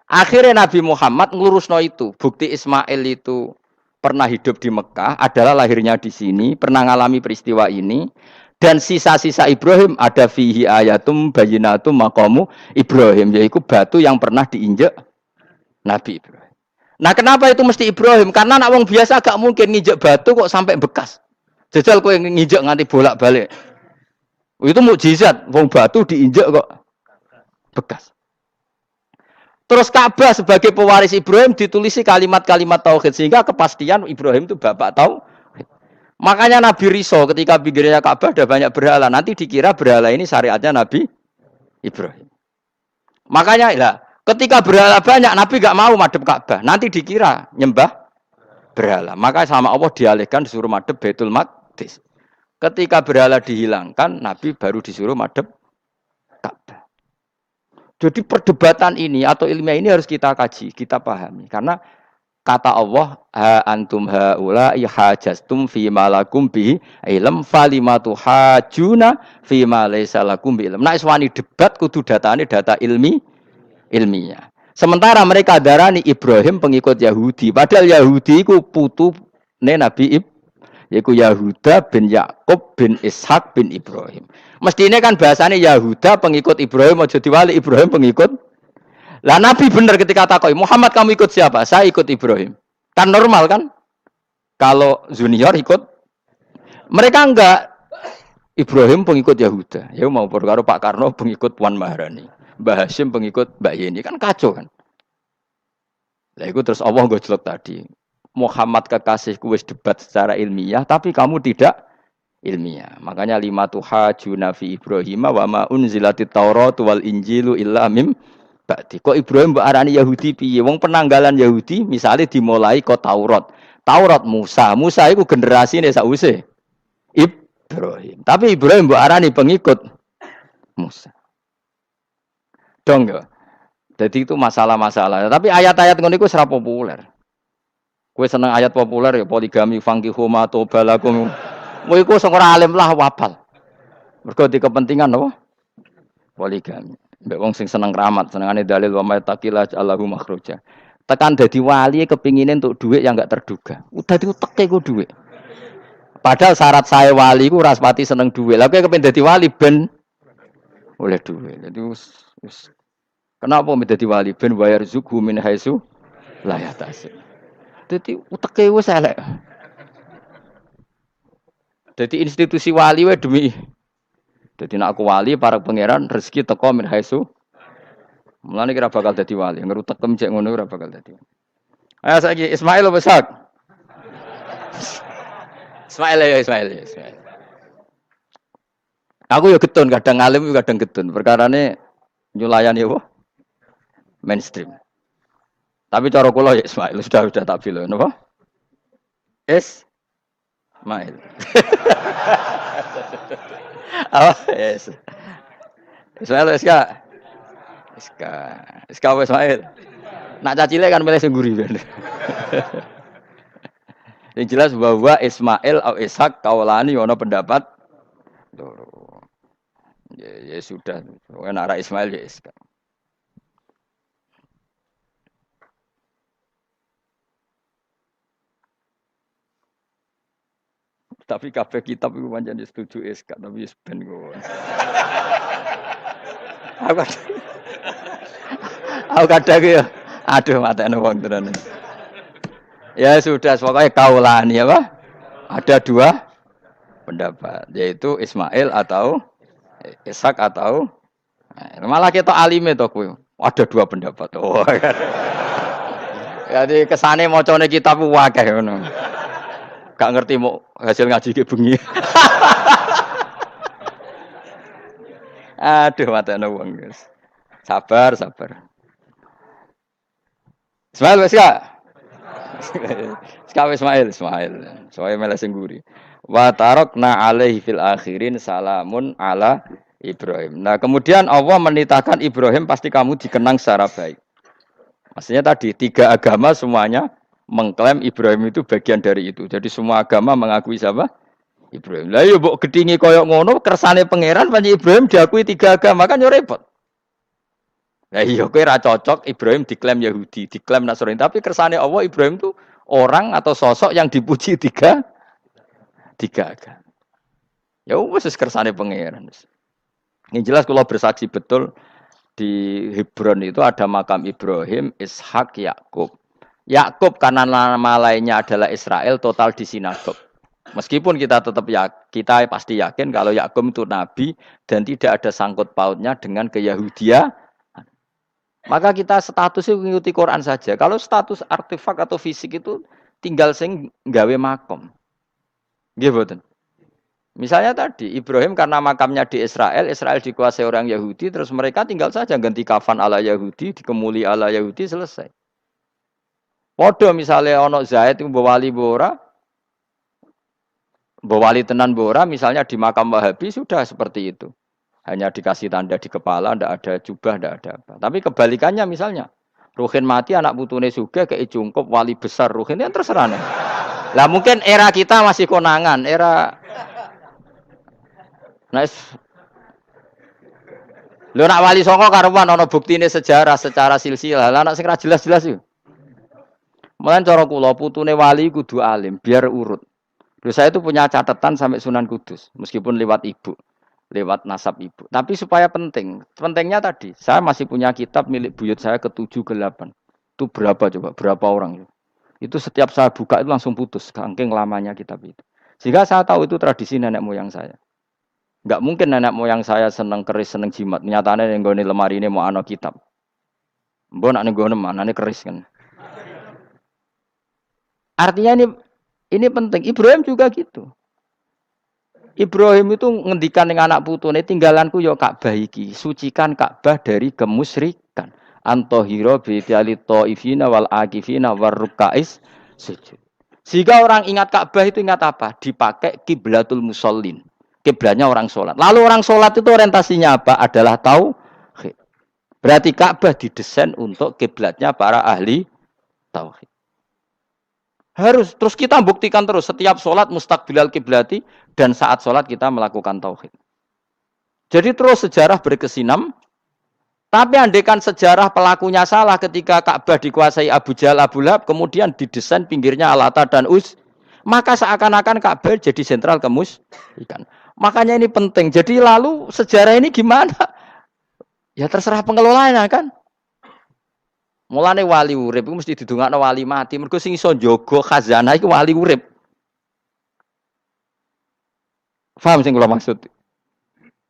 Akhirnya Nabi Muhammad ngurusno itu. Bukti Ismail itu pernah hidup di Mekah, adalah lahirnya di sini, pernah ngalami peristiwa ini. Dan sisa-sisa Ibrahim ada fihi ayatum bayyinatum maqamu Ibrahim, yaitu batu yang pernah diinjak Nabi Ibrahim. Nah kenapa itu mesti Ibrahim? Karena nak wong biasa gak mungkin nginjek batu kok sampai bekas. Jajal kowe nginjek nganti bolak-balik. Itu mukjizat, wong batu diinjek kok bekas. Terus Ka'bah sebagai pewaris Ibrahim ditulisi kalimat-kalimat tauhid sehingga kepastian Ibrahim itu bapak tauhid. Makanya Nabi Riso ketika pinggirnya Ka'bah ada banyak berhala, nanti dikira berhala ini syariatnya Nabi Ibrahim. Makanya lah ketika berhala banyak, Nabi gak mau madhep Ka'bah. Nanti dikira nyembah berhala. Maka sama Allah dialihkan disuruh madhep Baitul Maqdis. Ketika berhala dihilangkan, Nabi baru disuruh madhep Ka'bah. Jadi perdebatan ini atau ilmiah ini harus kita kaji, kita pahami. Karena kata Allah, ha antum haula ihajastum fi ma lakum bi ilm falimatu hajuna fi ma laysa lakum bi ilm. Nek wani debat kudu datane data ilmiah. Sementara mereka darani Ibrahim pengikut Yahudi. Padahal Yahudi itu putune Nabi yaitu Yahuda bin Yakub bin Ishak bin Ibrahim. Mestinya kan bahasanya Yahuda pengikut Ibrahim, aja diwali Ibrahim pengikut. Lah Nabi benar ketika takoi, Muhammad kamu ikut siapa? Saya ikut Ibrahim. Kan normal kan? Kalau junior ikut, mereka enggak. Ibrahim pengikut Yahuda. Ya mau karo Pak Karno pengikut Puan Maharani. Mbah Hashim pengikut Mbak Yeni. Kan kacau kan? Lah itu terus Allah gojlok tadi. Muhammad kekasihku wis debat secara ilmiah, tapi kamu tidak ilmiah. Makanya lima tuhajuna fi Ibrahim wa ma unzilatit Taurat wal Injilu illa mim ba'di. Kok Ibrahim mbok arani Yahudi piye? Wong penanggalan Yahudi misalnya dimulai kok Taurat. Taurat Musa. Musa iku generasine sakwise Ibrahim. Tapi Ibrahim mbok arani pengikut Musa. Dong ya. Jadi itu masalah-masalah. Tapi ayat-ayat ngono iku ora populer. Kowe seneng ayat populer ya poligami fankihu ma tobalakum. Kowe iku sing ora alim lah wapal. Mergo di kepentingan apa? Poligami. Mbek wong sing seneng keramat, senengane dalil wa may taqila Allahu makhraja. Tekan dadi wali kepingine entuk dhuwit yang enggak terduga. Udah diuteke ku dhuwit. Padahal syarat saya wali ku ora pati seneng dhuwit. Lah kowe kepengin dadi wali ben oleh dhuwit. Jadi wis kenapa menjadi wali ben bayar zuku min haitsu la yahtasib. Dadi uteke wis elek. Dadi institusi wali wae demi. Dadi nek aku wali para pangeran rezeki teko min haitsu. Mulane kira bakal dadi wali, ngerutek cek ngono ora bakal dadi. Ayo saiki Ismail apa Ishak? Ismail. Aku ya getun, kadang alim kadang getun. Perkarane nyulayani apa? Mainstream. Tapi cara kula ya Ismail sudah tak pilih napa? Ismail. Apa? Yes. Ismail wis gak? Wis gak. Wis gak Ismail. Nak cacile kan milih sing guri ben. Yang jelas bahwa Ismail atau Ishak kaulani ono pendapat loro. Ya sudah. Pokoknya arah Ismail ya Ishak. Tapi kabeh kitab iku pancen setuju Ishak, tapi wis ben kok. Aku aku kadang ya. Aduh matane wong tenan. Ya sudah, pokoknya kaulani apa? Ada dua pendapat, yaitu Ismail atau Ishak atau malah kita alime to kowe. Ada dua pendapat. Oh. Jadi kesane macane kitab akeh ngono. Gak ngerti mau hasil ngaji ke bengi. Aduh matane wong, guys. Sabar, sabar. Ismail wis ya? Sekali Ismail. Soale mele sing guri. Wa tarakna alaihi fil akhirin salamun ala Ibrahim. Nah, kemudian Allah menitahkan Ibrahim pasti kamu dikenang secara baik. Maksudnya tadi tiga agama semuanya mengklaim Ibrahim itu bagian dari itu. Jadi semua agama mengakui siapa? Ibrahim. Lah yo mbok gedhingi koyo ngono kersane pangeran pancen Ibrahim diakui tiga agama kan yo repot. Lah iya kowe ra cocok Ibrahim diklaim Yahudi, diklaim Nasrani, tapi kersane Allah Ibrahim itu orang atau sosok yang dipuji tiga agama. Ya wis kersane pangeran. Yang jelas kalau bersaksi betul di Hebron itu ada makam Ibrahim, Ishak, Yakub. Yakub karena nama lainnya adalah Israel total di sinagog. Meskipun kita tetap kita pasti yakin kalau Yakub itu nabi dan tidak ada sangkut pautnya dengan keyahudian. Maka kita statusnya mengikuti Quran saja. Kalau status artefak atau fisik itu tinggal sing gawe makom. Nggih mboten. Misalnya tadi Ibrahim karena makamnya di Israel, Israel dikuasai orang Yahudi, terus mereka tinggal saja ganti kafan ala Yahudi, dikemuli ala Yahudi, selesai. Podo misalnya ono Zaid itu bawali bora, bawali tenan bora, misalnya di makam Wahabi sudah seperti itu. Hanya dikasih tanda di kepala, ndak ada jubah, ndak ada apa. Tapi kebalikannya misalnya, Ruhin mati anak putune suge ke Icungkup wali besar Ruhin yang terserah nih. Lah mungkin era kita masih konangan, era nice. Lho nak wali songo karuan ana buktine sejarah secara silsilah. Lah nak sing ra jelas-jelas yo. Mulan cara kula putune wali kudu alim biar urut. Lho saya itu punya catatan sampai Sunan Kudus meskipun lewat ibu, lewat nasab ibu. Tapi supaya penting. Pentingnya tadi, saya masih punya kitab milik buyut saya ke-7 ke-8. Itu berapa coba? Berapa orang? Itu setiap saya buka itu langsung putus saking lamanya kitab itu. Sehingga saya tahu itu tradisi nenek moyang saya. Enggak mungkin nenek moyang saya seneng keris, seneng jimat. Nyatane ning gone lemari ini mau ana kitab. Mbok nak ning gone manane keris kan. Artinya ini penting. Ibrahim juga gitu. Ibrahim itu ngendikan dengan anak putune tinggalanku yo Ka'bah iki, sucikan Ka'bah dari kemusyrikan. Antohiro bi'ali ta'ifina wal akifina warrukais sujud. Sehingga orang ingat Ka'bah itu ingat apa? Dipakai kiblatul musallin. Kiblatnya orang sholat. Lalu orang sholat itu orientasinya apa? Adalah tauhid. Berarti Ka'bah didesain untuk kiblatnya para ahli tauhid. Harus terus kita buktikan terus setiap sholat mustaqbilal kiblati dan saat sholat kita melakukan tauhid. Jadi terus sejarah berkesinam. Tapi andaikan sejarah pelakunya salah ketika Ka'bah dikuasai Abu Jahal, Abu Lahab, kemudian didesain pinggirnya Alata dan Uz, maka seakan-akan Ka'bah jadi sentral kemusyrikan. Makanya ini penting. Jadi lalu sejarah ini gimana? Ya terserah pengelolanya kan. Mulane wali urip iku mesti didongakno wali mati. Mergo sing iso njaga khazanah iku wali urip. Paham sing kula maksud?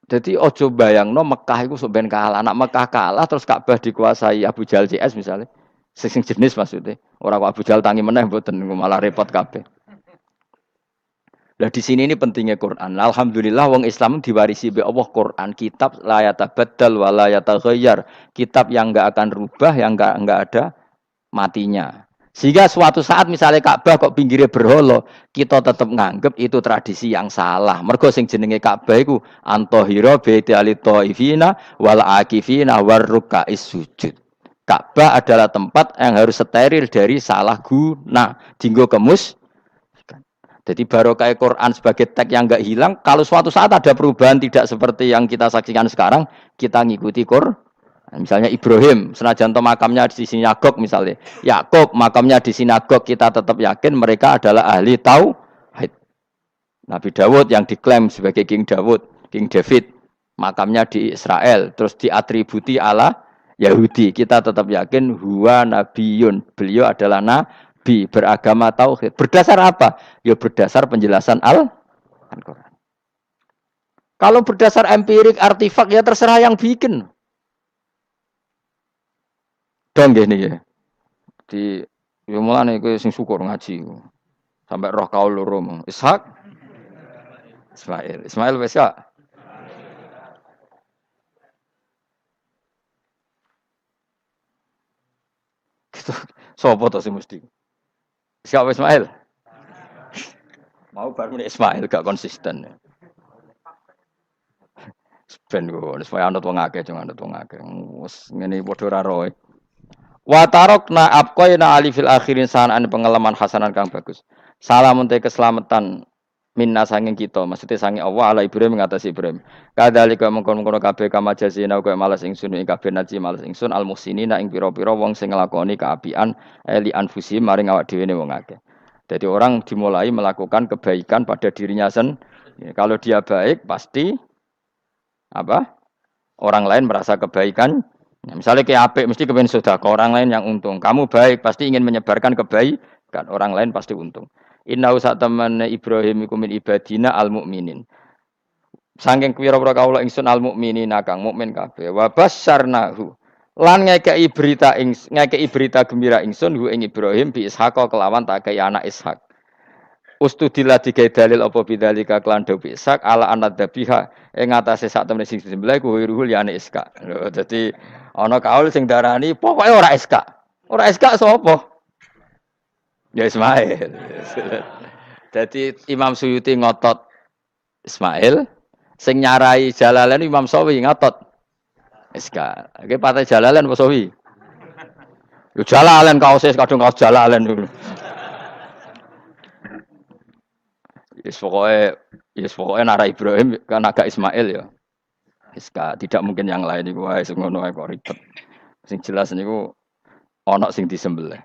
Jadi ojo bayangno Mekah iku sok ben kalah. Anak Mekah kalah terus Ka'bah dikuasai Abu Jahal CS misalnya. Sing jenis maksudnya. Ora kok Abu Jahal tangi meneh mboten malah repot kabeh. Lah di sini ini pentingnya Quran. Alhamdulillah wong Islam diwarisi be Allah Quran, kitab la yatabaddal wa la yataghayyar, kitab yang enggak akan rubah, yang enggak ada matinya. Sehingga suatu saat misalnya Ka'bah kok pinggirnya berhala, kita tetap nganggep itu tradisi yang salah. Mergo sing jenenge Ka'bah iku antahira baitul thaifina wal akifina war ruka'is sujud. Ka'bah adalah tempat yang harus steril dari salah guna, dinggo kemus. Jadi barokah Quran sebagai teks yang enggak hilang, kalau suatu saat ada perubahan tidak seperti yang kita saksikan sekarang, kita ngikuti Quran. Misalnya Ibrahim, senajan to makamnya di sinagog misalnya. Yakub makamnya di sinagog, kita tetap yakin mereka adalah ahli tauhid. Nabi Dawud yang diklaim sebagai King Dawud, King David, makamnya di Israel, terus diatributi ala Yahudi. Kita tetap yakin huwa nabiyun. Beliau adalah nabi beragama tauhid. Berdasar apa? Ya berdasar penjelasan Al-Qur'an. Kalau berdasar empirik artifak ya terserah yang bikin. Dong gini ya. Di yo mulane kowe sing syukur ngaji. Sampai roh kaul loro. Ishak, Ismail. Ismail wis ya. Gitu. Sopo to sing mesti? Siapa Ismail? Mau baru Ismail gak konsisten. Ben go, supaya anut wong akeh, jangan anut wong akeh. Wes ngene padha ora roe. Wa tarokna abqaina ali fil akhirin sanan pengalaman hasanan kang bagus. Salamun te keselamatan minna sanging kita, maksudnya sanging Allah ala Ibrahim ngatasi Ibrahim. Kadzalika mengkon-mengkon kabeh kama jazina kaya malas ingsun ing kabeh naji malas ingsun al muhsinina ing pira-pira wong sing nglakoni kaapian li anfusi maring awak dhewe wong akeh. Jadi orang dimulai melakukan kebaikan pada dirinya sendiri. Kalau dia baik pasti apa? Orang lain merasa kebaikan. Ya, misalnya kayak apik mesti kepengen sedekah, orang lain yang untung. Kamu baik pasti ingin menyebarkan kebaikan, orang lain pasti untung. Inna sak temene Ibrahim iku min ibadina al mukminin. Saking pira-pira kawula ingsun al mukminin kang mukmin kabeh. Wa basyarnahu. Lan ngekei berita gembira ingsun hu ing Ibrahim bi Ishaq kelawan tak kaya anak Ishak. Ustudillah digawe dalil apa bidzalika kelan dawu Ishak ala anad dabiha ing atase sak temene sing disembelih ku ruhul yani Ishak. Dadi ana kaul sing darani pokoke ora Ishak. Ora Ishak sapa? Ya Ismail. Jadi Imam Suyuti ngotot Ismail, sing nyarai Jalalain Imam Sawi ngotot Iska. Oke partai Jalalain apa Sawi? Yo Jalalain kaose kadung kaos Jalalain dulu. Yes pokoknya nara Ibrahim kan agak Ismail ya. Iska tidak mungkin yang lain iku wae sing ngono kok ribet. Sing jelas niku ana sing disembelih.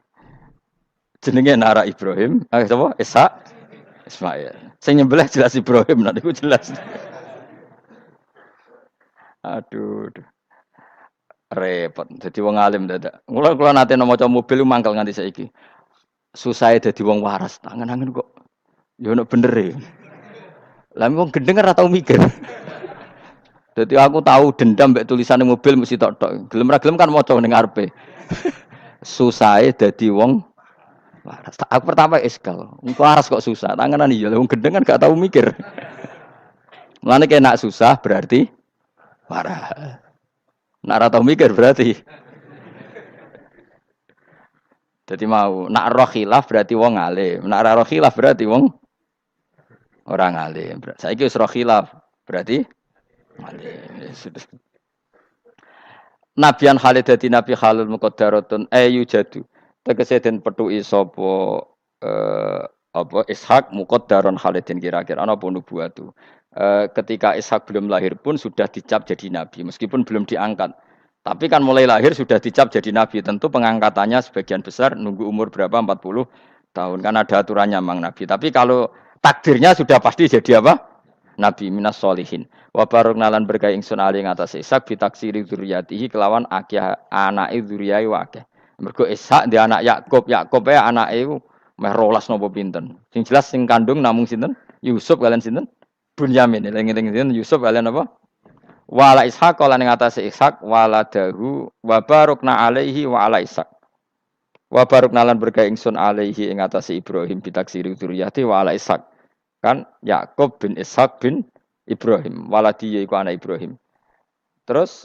Jenenge nara Ibrahim, sapa? Ishak, Ismail. Sing nyembelih jelas Ibrahim, nah niku jelas. Aduh. Repot. Jadi wong alim dadak. Kula nate maca mobil mangkel nganti saiki. Susah dadi wong waras. Tangan-tangan kok ya ono bener e. Lah wong gendeng ora tau mikir. Jadi aku tahu dendam mbek tulisan mobil mesti tok-tok. Gelem ra gelem kan maca ning ngarepe. Susah dadi wong waras. Aku pertama eskal. Engko waras kok susah. Tanganan iya wong gendeng kan gak tau mikir. Mulane kena susah berarti waras. Nak ora tau mikir berarti. Jadi mau nak roh khilaf berarti wong alim. Nak ora roh khilaf berarti wong orang alim. Saiki wis roh khilaf berarti alim. Nabian Khalid dadi nabi halul muqaddaratun ayu jadu. Tegese den pethuki sapa apa Ishak muqaddaron Khalidin kira-kira ana apa nubuwatu. Ketika Ishak belum lahir pun sudah dicap jadi nabi meskipun belum diangkat. Tapi kan mulai lahir sudah dicap jadi nabi. Tentu pengangkatannya sebagian besar nunggu umur berapa 40 tahun kan ada aturannya mang nabi. Tapi kalau takdirnya sudah pasti jadi apa? Nabi minas solihin. Wa barokna lan berkah ingsun ali ngatas Ishak bitaksiri dzurriyyatihi kelawan akeh anake dzurriyyah wa akeh. Mergo Ishak di anak Yakub, Yakub ya anake iku meh 12 napa pinten. Sing jelas sing kandung namung sinten? Yusuf kalian sinten? Bunyamin. Eling-eling sinten Yusuf kalian apa? Wala Ishak lan ing atase Ishak waladahu wa barokna alaihi wa ala Ishak. Wa barokna lan berkah ingsun alaihi ing atase Ibrahim bitaksiri dzurriyyati wa ala Ishak. Kan Yakub bin Ishak bin Ibrahim waladi yaiku anak Ibrahim. Terus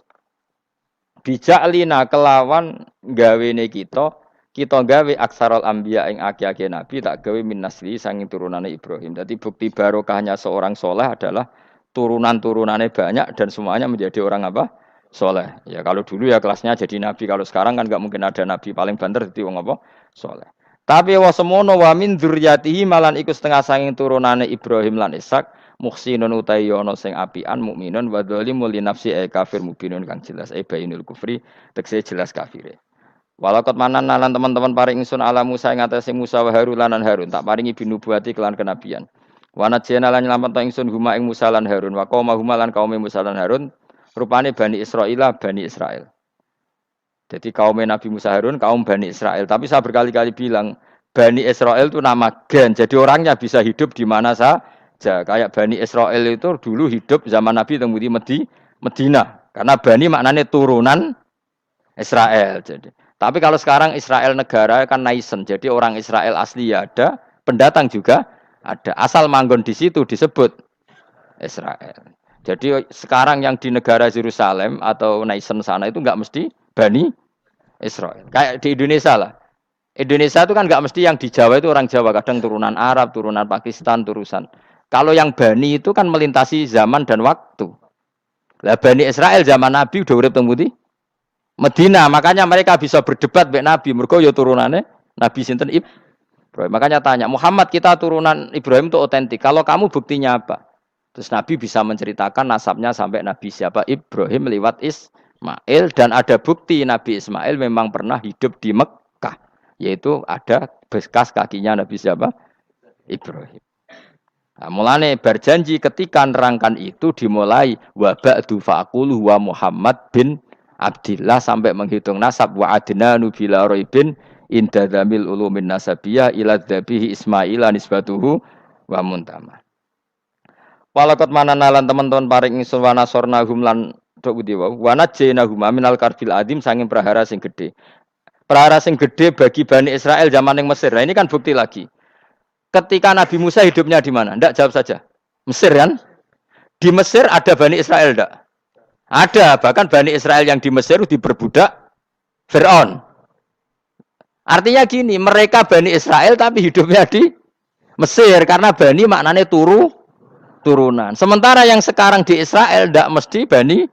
bijaklina kelawan gawene kita kita gawe aksarul anbiya ing aki-aki nabi tak gawe min nasli sanging turunane Ibrahim. Jadi bukti barokahnya seorang soleh adalah turunan-turunannya banyak dan semuanya menjadi orang apa? Soleh. Ya kalau dulu ya kelasnya jadi nabi, kalau sekarang kan nggak mungkin ada nabi paling banter jadi wong apa? Soleh. Tapi wa semono wa min dzurriyyatihi malan iku setengah sanging turunane Ibrahim lan Ishak muhsinun utai ana sing apian mukminun wa dzalimul li nafsi kafir mubinun kang jelas bainul kufri tekse jelas kafire. Walakot manan nalan teman-teman paring ingsun ala Musa ing atase Musa wa Harun lan Harun tak paringi binubuwati kelan kenabian. Wa najjana lan nyelametno ingsun huma ing Musa lan Harun wa qauma huma lan kaum Musa lan Harun rupane Bani Israil Bani Israel. Jadi kaum Nabi Musa Harun kaum Bani Israel. Tapi saya berkali-kali bilang Bani Israel itu nama gen. Jadi orangnya bisa hidup di mana saja. Kayak Bani Israel itu dulu hidup zaman Nabi temudi Medina. Karena Bani maknanya turunan Israel. Jadi. Tapi kalau sekarang Israel negara kan naisen. Jadi orang Israel asli ya ada, pendatang juga ada. Asal manggon di situ disebut Israel. Jadi sekarang yang di negara Yerusalem atau naisen sana itu nggak mesti Bani Israel. Kayak di Indonesia lah. Indonesia itu kan nggak mesti yang di Jawa itu orang Jawa. Kadang turunan Arab, turunan Pakistan, turunan. Kalau yang Bani itu kan melintasi zaman dan waktu. Lah Bani Israel zaman Nabi udah urip teng pundi? Medina. Makanya mereka bisa berdebat mbek Nabi. Mergo ya turunannya Nabi sinten Ibrahim. Makanya tanya, Muhammad kita turunan Ibrahim itu otentik. Kalau kamu buktinya apa? Terus Nabi bisa menceritakan nasabnya sampai Nabi siapa? Ibrahim lewat Ismail. Dan ada bukti Nabi Ismail memang pernah hidup di Mekah. Yaitu ada bekas kakinya Nabi siapa? Ibrahim. Nah, mulane berjanji ketika nerangkan itu dimulai wa ba'du faqulu wa Muhammad bin Abdillah sampai menghitung nasab wa adnanu bila raibin inda dzamil ulumin nasabiyah ila dzabihi Ismaila nisbatuhu wa muntama. Walakot mananalan teman-teman paring ingsun wa nasornahum lan tok budi wa najjaynahum minal karbil adim sanging prahara sing gedhe. Prahara sing gedhe bagi Bani Israel zaman yang Mesir. Nah, ini kan bukti lagi. Ketika Nabi Musa hidupnya di mana? Enggak, jawab saja. Mesir kan? Di Mesir ada Bani Israel enggak? Ada, bahkan Bani Israel yang di Mesir diperbudak Fir'aun. Artinya gini, mereka Bani Israel tapi hidupnya di Mesir karena Bani maknanya turunan. Sementara yang sekarang di Israel enggak mesti Bani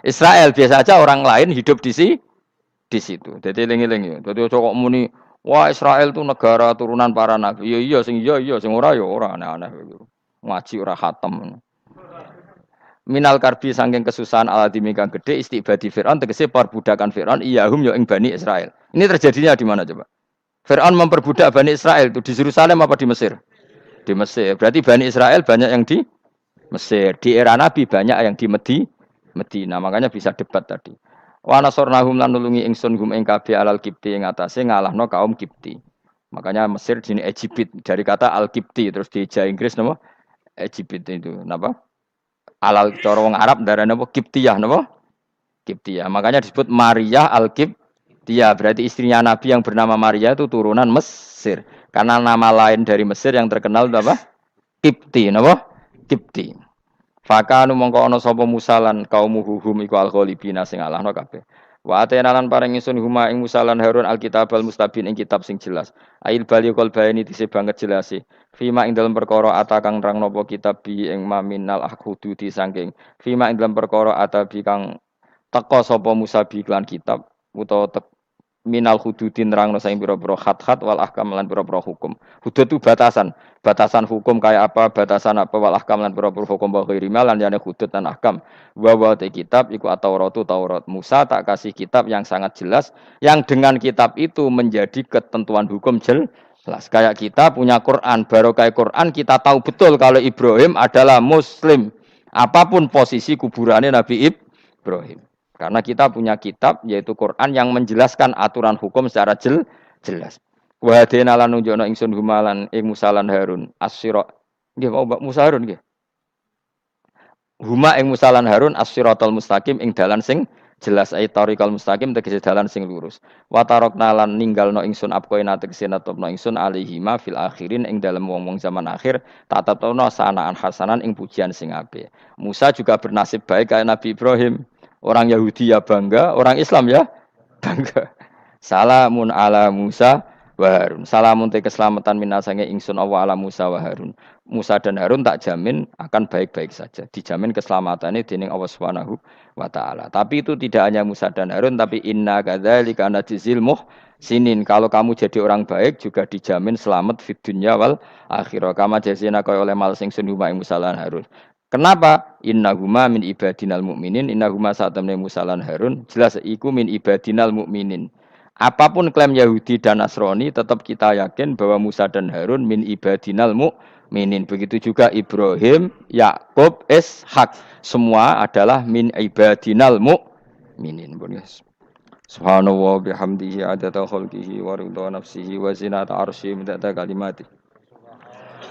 Israel, biasa aja orang lain hidup di situ. Jadi lengi-lengi. Jadi kok muni wah Israel itu negara turunan para nabi. Iya sing ora ya ora aneh-aneh. Ngaji ora khatam. Minal karbi saking kesusahan aladimi kang gede istibadi Fir'aun tegese perbudakan Fir'aun iyahum ya ing Bani Israel. Ini terjadinya di mana coba? Fir'aun memperbudak Bani Israel itu di Yerusalem apa di Mesir? Di Mesir. Berarti Bani Israel banyak yang di Mesir. Di era Nabi banyak yang di Medina. Makanya bisa debat tadi. Wa nasornahum lan nulungi ingsun hum ing kabeh alal kipti ing atase ngalahno kaum Kipti. Makanya Mesir jenis Egypt dari kata al-Kipti terus di Jawa Inggris napa? Egypt itu napa? Alal cara wong Arab darane napa? Kiptiyah napa? Kiptiyah. Makanya disebut Maria al-Kiptiyah. Berarti istrinya Nabi yang bernama Maria itu turunan Mesir. Karena nama lain dari Mesir yang terkenal itu apa? Kipti napa? Kipti. Fakanu mongko ana sapa Musa lan kaum hum iku al-ghalibina sing alahno kabeh. Wa atena lan paring ingsun huma ing Musa lan Harun al-kitab al-mustabin ing kitab sing jelas. Ail baliqul bayani dise banget jelase. Fima ing dalam perkara ata kang nerang napa kitab bi ing maminal akhududi saking. Fima ing dalam perkara ata bi kang teka sapa Musa bi lan kitab utawa minal hududin nerangno saing pira-pira khat-khat wal ahkam lan pira-pira hukum. Hudud itu batasan. Batasan hukum kayak apa, batasan apa wal ahkam lan pira-pira hukum wa ghairi lan jane hudud dan ahkam. Wa te kitab iku Taurat. Musa tak kasih kitab yang sangat jelas yang dengan kitab itu menjadi ketentuan hukum jelas. Kayak kita punya Quran, barokah Quran kita tahu betul kalau Ibrahim adalah muslim. Apapun posisi kuburannya Nabi Ibrahim. Karena kita punya kitab yaitu Quran yang menjelaskan aturan hukum secara jelas. Wa hadina lan nunjukna ingsun humalan ing Musa lan Harun as-sira. Nggih mau Musa Harun nggih. Huma ing Musa lan Harun as-siratal mustaqim ing dalan sing jelas ai tariqal mustaqim tegese dalan sing lurus. Wa tarakna lan ninggalno ingsun apkoina tegese natupno ingsun alihima fil akhirin ing dalem wong-wong zaman akhir tak tetepno sanaan hasanan ing pujian sing apik. Musa juga bernasib baik kayak Nabi Ibrahim. Orang Yahudi ya bangga, orang Islam ya bangga. Salamun ala Musa wa Harun. Salamun te keselamatan minasange ingsun Allah ala Musa wa Harun. Musa dan Harun tak jamin akan baik-baik saja. Dijamin keselamatannya dening Allah Subhanahu wa taala. Tapi itu tidak hanya Musa dan Harun tapi inna kadzalika najzil muhsinin. Kalau kamu jadi orang baik juga dijamin selamat fid dunya wal akhirah. Kama jazina kaya oleh mal sing sun Musa lan Harun. Kenapa? Innahuma min ibadinal mukminin. Innahuma saat temne Musa lan Harun jelas iku min ibadinal mukminin. Apapun klaim Yahudi dan Nasrani, tetap kita yakin bahwa Musa dan Harun min ibadinal mu'minin. Begitu juga Ibrahim, Yakub, Ishak. Semua adalah min ibadinal mu'minin. Subhanallah bihamdihi adada khalqihi wa ridha nafsihi wa zinata arsyihi midada kalimati.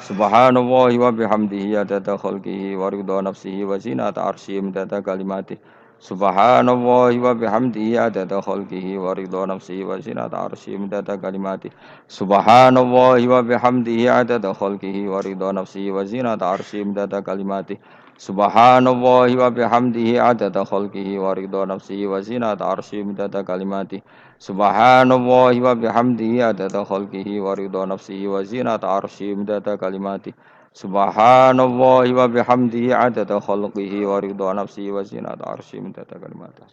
Subhanallah wa bihamdihi adada khalqihi wa ridha nafsihi wa zinata arsyihi midada kalimati. Subhanallah wa bihamdihi adada khalqihi wa ridha nafsihi wa zinata arsyihi midada kalimati. Subhanallah wa bihamdihi adada khalqihi wa ridha nafsihi wa zinata arsyihi midada kalimati. Subhanallah wa bihamdihi adada khalqihi wa ridha nafsihi wa zinata arsyihi midada kalimati. Subhanallah wa bihamdihi adada khalqihi wa ridha nafsihi wa zinata arsyihi midada kalimati. Subhanallah wa bihamdihi adada khalqihi wa ridha nafsihi wa zinata arsyihi midada kalimati.